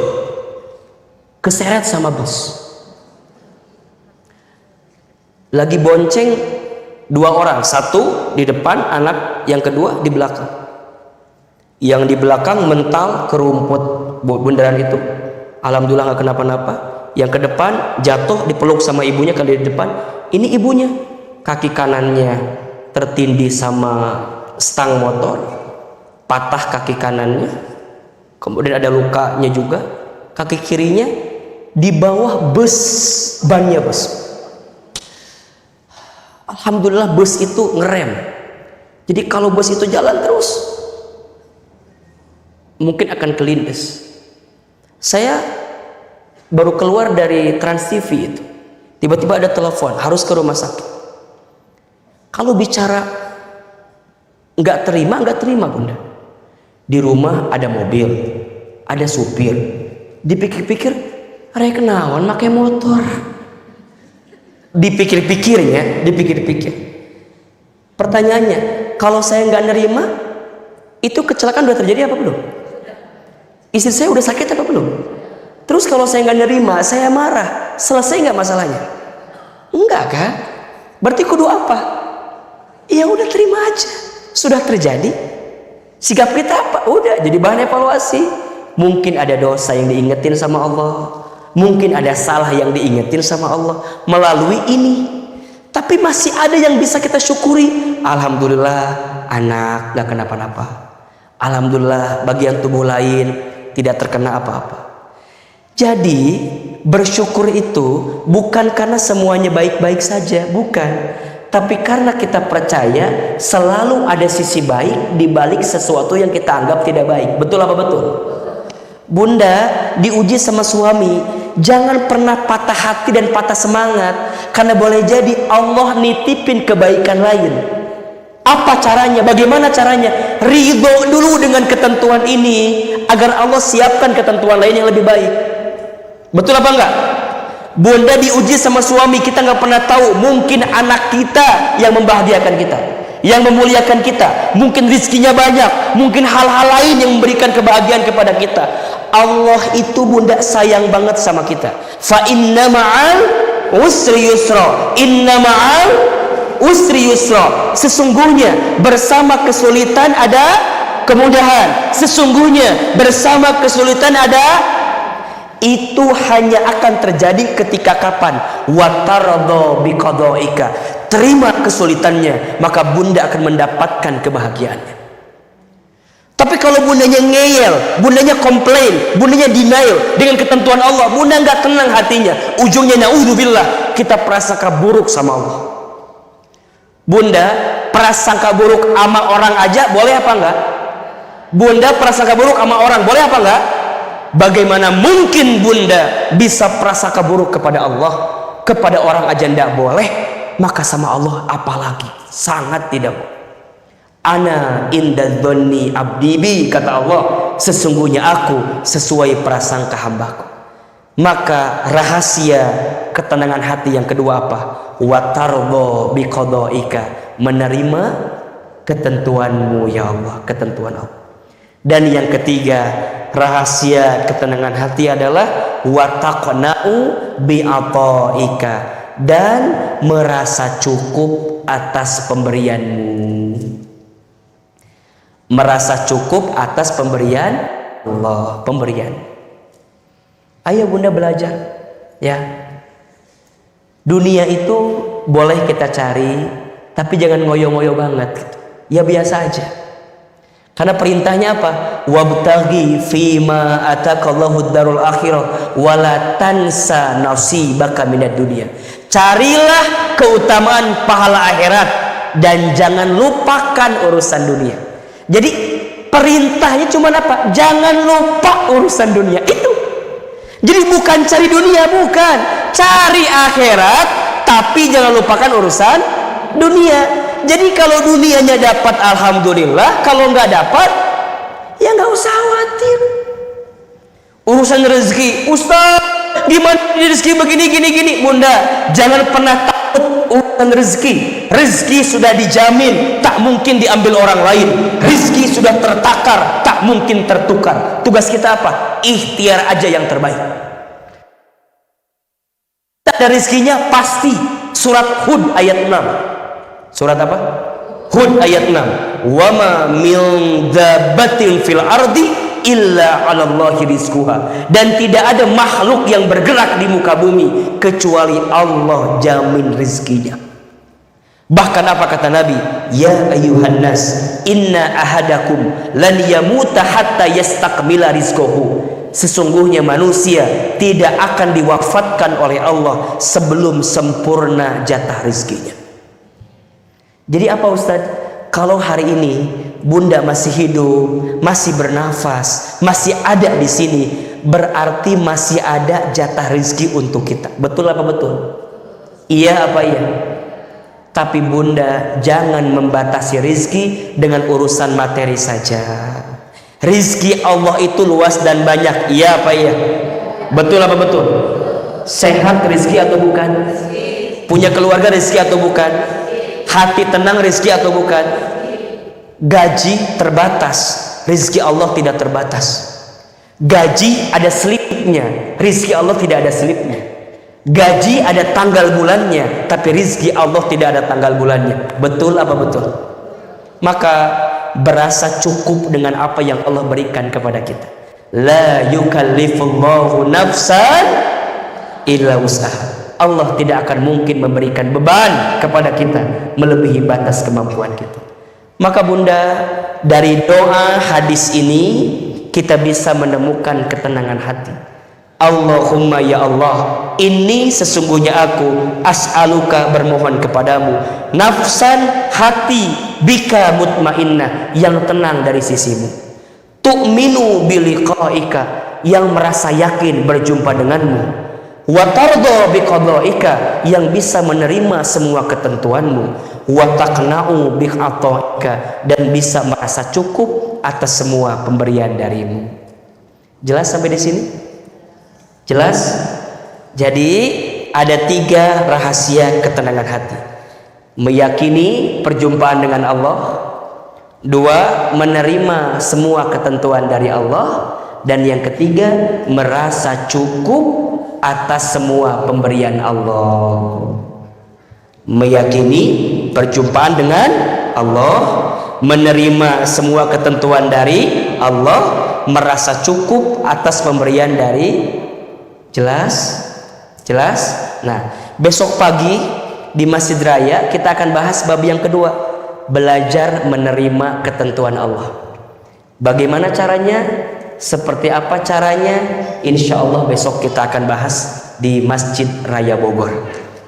keseret sama bus. Lagi bonceng dua orang, satu di depan, anak yang kedua di belakang. Yang di belakang mental ke rumput bundaran itu, alhamdulillah nggak kenapa-napa. Yang ke depan jatuh, dipeluk sama ibunya. Kan di depan ini ibunya, kaki kanannya tertindih sama stang motor, patah kaki kanannya, kemudian ada lukanya juga, kaki kirinya di bawah bus, bannya bus. Alhamdulillah bus itu ngerem. Jadi kalau bus itu jalan terus, mungkin akan kelindes. Saya baru keluar dari Trans TV itu, tiba-tiba ada telepon, harus ke rumah sakit. Kalau bicara nggak terima Bunda. Di rumah ada mobil, ada supir. Dipikir-pikir, raya kenawan pakai motor. Dipikir-pikir. Pertanyaannya, kalau saya nggak nerima, itu kecelakaan udah terjadi apa belum? Istri saya udah sakit apa belum? Terus kalau saya nggak nerima, saya marah, selesai nggak masalahnya? Enggak kan? Berarti kudu apa? Ya udah terima aja, sudah terjadi. Sikap kita apa? Udah jadi bahan evaluasi. Mungkin ada dosa yang diingetin sama Allah, mungkin ada salah yang diingetin sama Allah melalui ini. Tapi masih ada yang bisa kita syukuri. Alhamdulillah anak gak kenapa-napa. Alhamdulillah bagian tubuh lain tidak terkena apa-apa. Jadi bersyukur itu bukan karena semuanya baik-baik saja, bukan. Tapi karena kita percaya selalu ada sisi baik di balik sesuatu yang kita anggap tidak baik. Betul apa betul? Bunda diuji sama suami, jangan pernah patah hati dan patah semangat, karena boleh jadi Allah nitipin kebaikan lain. Apa caranya? Bagaimana caranya? Ridho dulu dengan ketentuan ini agar Allah siapkan ketentuan lain yang lebih baik. Betul apa enggak? Bunda diuji sama suami, kita nggak pernah tahu, mungkin anak kita yang membahagiakan kita, yang memuliakan kita, mungkin rizkinya banyak, mungkin hal-hal lain yang memberikan kebahagiaan kepada kita. Allah itu Bunda sayang banget sama kita. Fa inna ma'al usri yusra, inna ma'al usri yusra. Sesungguhnya bersama kesulitan ada kemudahan. Sesungguhnya bersama kesulitan ada. Itu hanya akan terjadi ketika kapan? Watardo biqadaika. Terima kesulitannya, maka Bunda akan mendapatkan kebahagiaannya. Tapi kalau bundanya ngeyel, bundanya komplain, bundanya denial dengan ketentuan Allah, Bunda nggak tenang hatinya. Ujungnya naudzubillah, kita prasangka buruk sama Allah. Bunda prasangka buruk sama orang aja boleh apa enggak? Bunda prasangka buruk sama orang boleh apa enggak? Bagaimana mungkin Bunda bisa prasangka buruk kepada Allah? Kepada orang aja tidak boleh, maka sama Allah apalagi? Sangat tidak boleh. Ana inda dzanni abdi bi, kata Allah, sesungguhnya aku sesuai prasangka hambaku. Maka rahasia ketenangan hati yang kedua apa? Watardo biqadaika, menerima ketentuanmu ya Allah, ketentuan Allah. Dan yang ketiga, rahasia ketenangan hati adalah wataqna'u bi'ataika, dan merasa cukup atas pemberianmu. Merasa cukup atas pemberian Allah, pemberian. Ayo Bunda belajar ya. Dunia itu boleh kita cari, tapi jangan ngoyo-ngoyo banget. Ya biasa aja. Karena perintahnya apa? Wabtaghi fima atakallahu darul akhirah wala tansa nasibaka minad dunya. Carilah keutamaan pahala akhirat dan jangan lupakan urusan dunia. Jadi perintahnya cuma apa? Jangan lupa urusan dunia itu. Jadi bukan cari dunia, bukan. Cari akhirat, tapi jangan lupakan urusan dunia. Jadi kalau dunianya dapat alhamdulillah, kalau nggak dapat ya nggak usah khawatir. Urusan rezeki, Ustaz, gimana rezeki begini gini. Bunda, jangan pernah takut urusan rezeki. Rezeki sudah dijamin, tak mungkin diambil orang lain. Rezeki sudah tertakar, tak mungkin tertukar. Tugas kita apa? Ikhtiar aja yang terbaik. Ada rezekinya pasti. Surat Hud ayat 6. Surat apa? Hud ayat 6. Wa ma min dabbatin fil ardi illa 'alallahi rizquha. Dan tidak ada makhluk yang bergerak di muka bumi kecuali Allah jamin rezekinya. Bahkan apa kata Nabi? Ya ayuhan nas, inna ahadakum lan yamuta hatta yastakmila rizqahu. Sesungguhnya manusia tidak akan diwafatkan oleh Allah sebelum sempurna jatah rizkinya. Jadi apa Ustaz? Kalau hari ini Bunda masih hidup, masih bernafas, masih ada di sini, berarti masih ada jatah rizki untuk kita. Betul apa betul? Iya apa iya? Tapi Bunda jangan membatasi rizki dengan urusan materi saja. Rizki Allah itu luas dan banyak. Iya apa iya? Betul apa betul? Sehat rizki atau bukan? Punya keluarga rizki atau bukan? Hati tenang rizki atau bukan? Gaji terbatas, rizki Allah tidak terbatas. Gaji ada selipnya, rizki Allah tidak ada selipnya. Gaji ada tanggal bulannya, tapi rizki Allah tidak ada tanggal bulannya. Betul apa betul? Maka berasa cukup dengan apa yang Allah berikan kepada kita. La yukallifullahu nafsan illa wus'aha. Allah tidak akan mungkin memberikan beban kepada kita melebihi batas kemampuan kita. Maka Bunda, dari doa hadis ini kita bisa menemukan ketenangan hati. Allahumma ya Allah, ini sesungguhnya aku as'aluka bermohon kepadamu, nafsan hati bika mutmainnah yang tenang dari sisimu, tu'minu biliqaika yang merasa yakin berjumpa denganmu, wa tardo biqadaika yang bisa menerima semua ketentuanmu, wa taqna'u bi'ataika dan bisa merasa cukup atas semua pemberian darimu. Jelas sampai di sini? Jelas? Jadi ada 3 rahasia ketenangan hati. Meyakini perjumpaan dengan Allah, 2 menerima semua ketentuan dari Allah, dan yang ketiga merasa cukup atas semua pemberian Allah. Meyakini perjumpaan dengan Allah, menerima semua ketentuan dari Allah, merasa cukup atas pemberian dari. Jelas? Jelas? Nah, besok pagi di Masjid Raya kita akan bahas bab yang kedua, belajar menerima ketentuan Allah. Bagaimana caranya? Seperti apa caranya? Insya Allah besok kita akan bahas di Masjid Raya Bogor.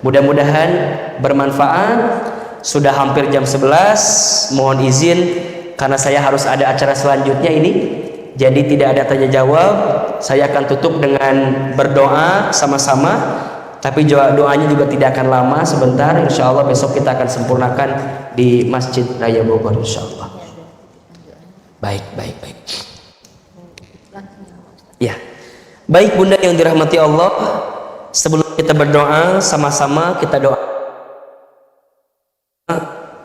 Mudah-mudahan bermanfaat. Sudah hampir jam 11. Mohon izin karena saya harus ada acara selanjutnya ini. Jadi tidak ada tanya jawab. Saya akan tutup dengan berdoa sama-sama. Tapi doanya juga tidak akan lama, sebentar. Insya Allah besok kita akan sempurnakan di Masjid Raya Bogor, insya Allah. Baik. Ya, baik Bunda yang dirahmati Allah. Sebelum kita berdoa sama-sama, kita doa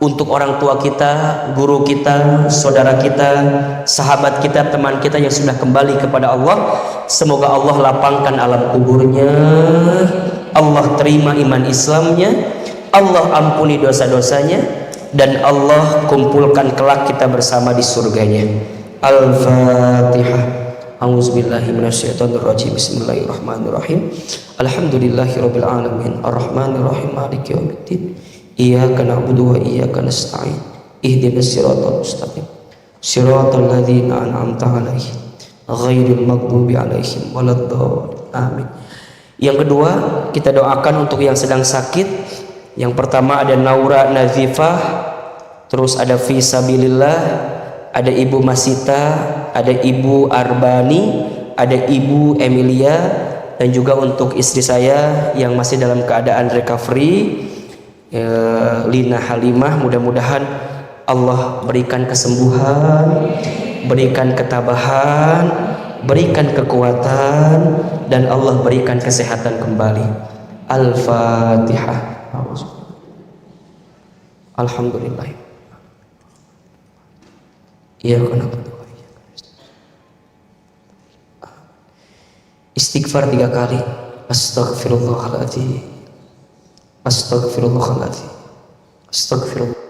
untuk orang tua kita, guru kita, saudara kita, sahabat kita, teman kita yang sudah kembali kepada Allah. Semoga Allah lapangkan alam kuburnya, Allah terima iman Islamnya, Allah ampuni dosa-dosanya, dan Allah kumpulkan kelak kita bersama di surganya. Al-Fatihah. A'udzubillahi minasyaitonirrajim. Bismillahirrahmanirrahim. Alhamdulillahirabbil alamin. Arrahmanirrahim. Maliki yaumiddin. Iyyaka na'budu wa iyyaka nasta'in. Ihdinas siratal mustaqim. Siratal ladzina an'amta 'alaihim ghairil maghdubi 'alaihim waladdallin. Amin. Yang kedua, kita doakan untuk yang sedang sakit. Yang pertama ada Naura Nazifah, terus ada Fisabilillah, ada Ibu Masita, ada Ibu Arbani, ada Ibu Emilia, dan juga untuk istri saya yang masih dalam keadaan recovery, Lina Halimah. Mudah-mudahan Allah berikan kesembuhan, berikan ketabahan, berikan kekuatan, dan Allah berikan kesehatan kembali. Al-Fatihah. Alhamdulillah. Istighfar 3 kali. Astaghfirullahaladzim. Astaghfirullahaladzim. Astaghfirullah.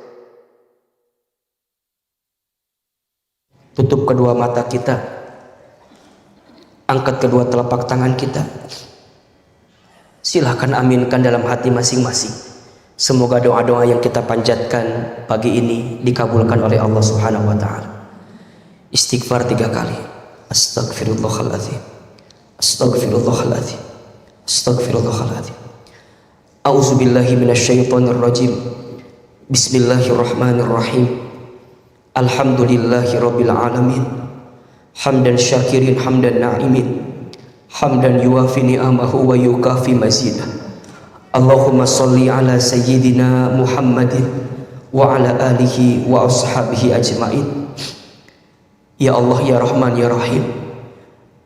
Tutup kedua mata kita, angkat kedua telapak tangan kita. Silahkan aminkan dalam hati masing-masing. Semoga doa-doa yang kita panjatkan pagi ini dikabulkan oleh Allah Subhanahu wa taala. Istighfar 3 kali. Astaghfirullahaladzim. Astaghfirullahaladzim. Astaghfirullahaladzim. A'udzubillahi minasyaitonirrajim. Bismillahirrahmanirrahim. Alhamdulillahi rabbil alamin. Hamdan syakirin hamdan na'imin. Hamdan yuwafi ni'amahu wa yukafi mazidah. Allahumma salli ala sayyidina Muhammadin wa ala alihi wa ashabihi ajma'in. Ya Allah, ya Rahman, ya Rahim.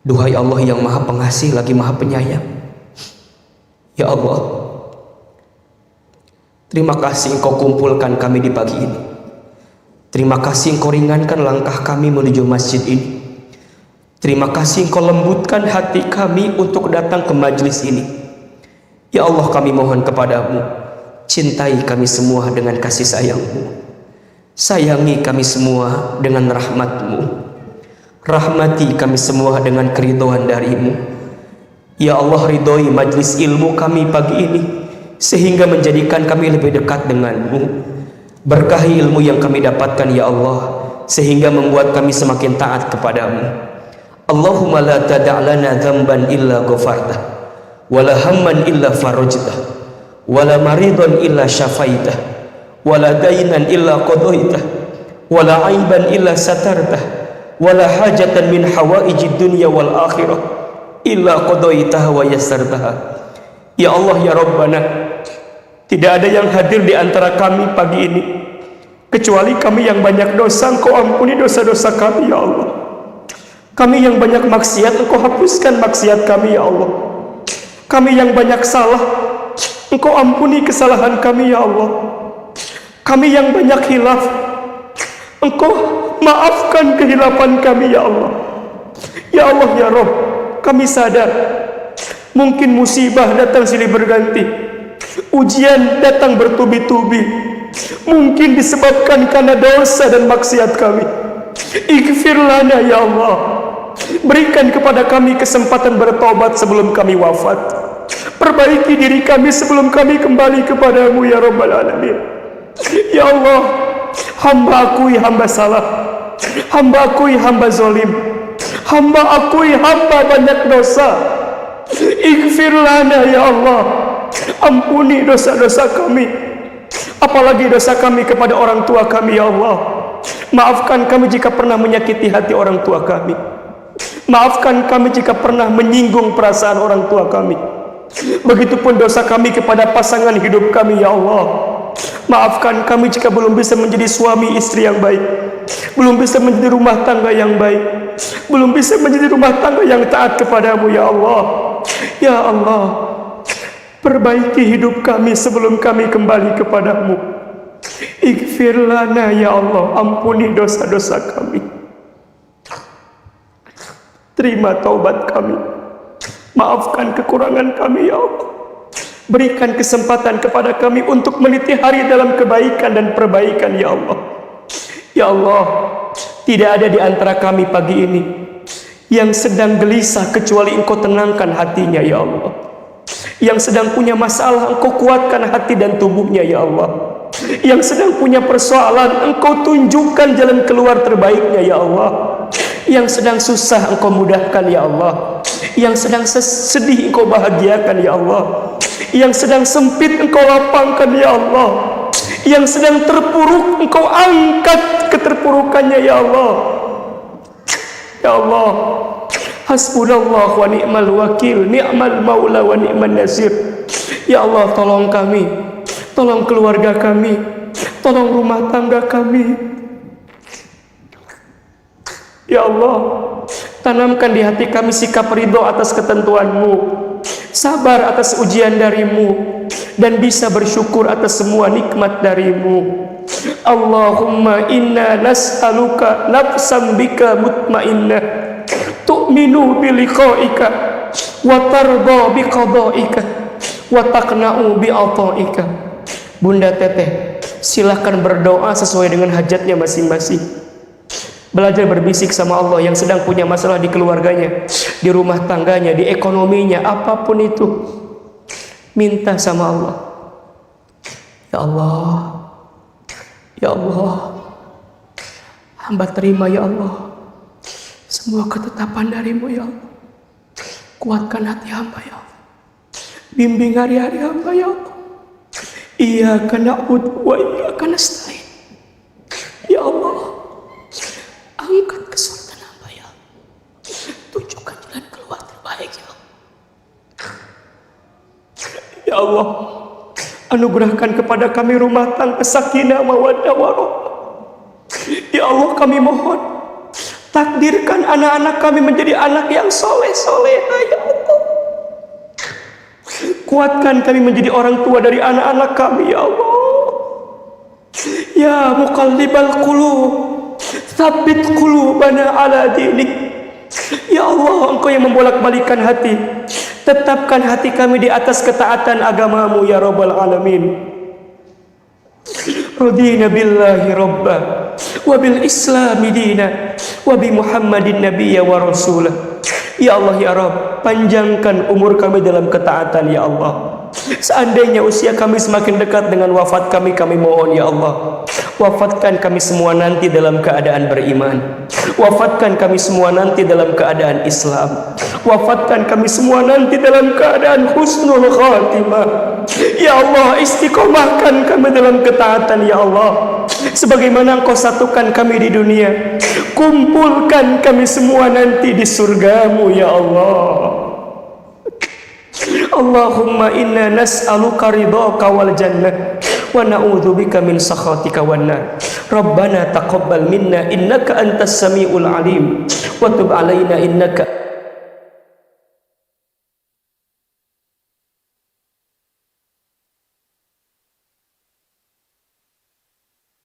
Duhai Allah yang maha pengasih lagi maha penyayang. Ya Allah, terima kasih Engkau kumpulkan kami di pagi ini. Terima kasih Engkau ringankan langkah kami menuju masjid ini. Terima kasih Engkau lembutkan hati kami untuk datang ke majlis ini. Ya Allah, kami mohon kepadamu, cintai kami semua dengan kasih sayang-Mu. Sayangi kami semua dengan rahmat-Mu. Rahmati kami semua dengan keridhaan dari-Mu. Ya Allah, ridhoi majlis ilmu kami pagi ini, sehingga menjadikan kami lebih dekat dengan-Mu. Berkahi ilmu yang kami dapatkan ya Allah, sehingga membuat kami semakin taat kepadamu. Allahumma la tada'lana dzamban illa ghafartah, wala hamman illa farajtah, wala maridun illa syafaitah, wala dainan illa qadaitah, wala aiban illa satartah, wala hajatan min hawaijid dunya wal akhirah illa qadaitaha wa yassartaha. Ya Allah, ya Rabbana, tidak ada yang hadir di antara kami pagi ini kecuali kami yang banyak dosa. Engkau ampuni dosa-dosa kami ya Allah. Kami yang banyak maksiat, Engkau hapuskan maksiat kami ya Allah. Kami yang banyak salah, Engkau ampuni kesalahan kami ya Allah. Kami yang banyak hilaf, Engkau maafkan kehilafan kami ya Allah. Ya Allah, ya Rabb, kami sadar mungkin musibah datang silih berganti, ujian datang bertubi-tubi, mungkin disebabkan karena dosa dan maksiat kami. Ighfir lana ya Allah. Berikan kepada kami kesempatan bertobat sebelum kami wafat. Perbaiki diri kami sebelum kami kembali kepadamu ya Rabbal Alamin. Ya Allah, hamba akui hamba salah, hamba akui hamba zalim, hamba akui hamba banyak dosa. Ighfir lana ya Allah. Ampuni dosa-dosa kami, apalagi dosa kami kepada orang tua kami ya Allah. Maafkan kami jika pernah menyakiti hati orang tua kami. Maafkan kami jika pernah menyinggung perasaan orang tua kami. Begitupun dosa kami kepada pasangan hidup kami ya Allah. Maafkan kami jika belum bisa menjadi suami istri yang baik, belum bisa menjadi rumah tangga yang baik, belum bisa menjadi rumah tangga yang taat kepadamu ya Allah. Ya Allah, perbaiki hidup kami sebelum kami kembali kepadamu. Ighfir lana ya Allah. Ampuni dosa-dosa kami. Terima taubat kami. Maafkan kekurangan kami ya Allah. Berikan kesempatan kepada kami untuk meniti hari dalam kebaikan dan perbaikan ya Allah. Ya Allah, tidak ada di antara kami pagi ini yang sedang gelisah kecuali Engkau tenangkan hatinya ya Allah. Yang sedang punya masalah, Engkau kuatkan hati dan tubuhnya ya Allah. Yang sedang punya persoalan, Engkau tunjukkan jalan keluar terbaiknya ya Allah. Yang sedang susah, Engkau mudahkan ya Allah. Yang sedang sedih, Engkau bahagiakan ya Allah. Yang sedang sempit, Engkau lapangkan ya Allah. Yang sedang terpuruk, Engkau angkat keterpurukannya ya Allah. Ya Allah, hasbunallah wa ni'mal wakil, ni'mal maula wa ni'man nasir. Ya Allah, tolong kami, tolong keluarga kami, tolong rumah tangga kami. Ya Allah, tanamkan di hati kami sikap ridho atas ketentuan-Mu, sabar atas ujian dari-Mu, dan bisa bersyukur atas semua nikmat dari-Mu. Allahumma inna nas'aluka nafsan bika mutmainnah tu'minu biliqa'ika wa tarda biqada'ika wa taqna'u bi'ata'ika. Bunda Teteh, silakan berdoa sesuai dengan hajatnya masing-masing. Belajar berbisik sama Allah yang sedang punya masalah di keluarganya, di rumah tangganya, di ekonominya, apapun itu. Minta sama Allah. Ya Allah, ya Allah, hamba terima ya Allah semua ketetapan darimu ya Allah. Kuatkan hati hamba ya Allah, bimbing hari-hari hamba ya Allah. Iyyaka na'budu wa iyyaka nasta'in. Ya Allah, angkat kesulitan hamba ya Allah, tunjukkan jalan keluar terbaik ya Allah. Ya Allah, anugerahkan kepada kami rumah tangga sakinah mawaddah warahmah. Ya Allah, kami mohon takdirkan anak-anak kami menjadi anak yang soleh-solehah ya Allah. Kuatkan kami menjadi orang tua dari anak-anak kami ya Allah. Ya muqallibal qulub, tsabbit qulubana ala dinik. Ya Allah, Engkau yang membolak-balikan hati, tetapkan hati kami di atas ketaatan agamamu ya Rabbal Alamin. Radina billahi rabba wa bil islami dina wa bi Muhammadin nabiyya wa rasulah. Ya Allah ya Rabb, panjangkan umur kami dalam ketaatan ya Allah. Seandainya usia kami semakin dekat dengan wafat kami, kami mohon ya Allah, wafatkan kami semua nanti dalam keadaan beriman. Wafatkan kami semua nanti dalam keadaan Islam. Wafatkan kami semua nanti dalam keadaan husnul khatimah. Ya Allah, istiqomahkan kami dalam ketaatan ya Allah. Sebagaimana Engkau satukan kami di dunia, kumpulkan kami semua nanti di surgamu ya Allah. Allahumma inna nas'aluka ridhaka wal jannah wa na'udzubika min sakhatika wan nar. Rabbana taqabbal minna innaka antas samiul alim wa tub alaina innaka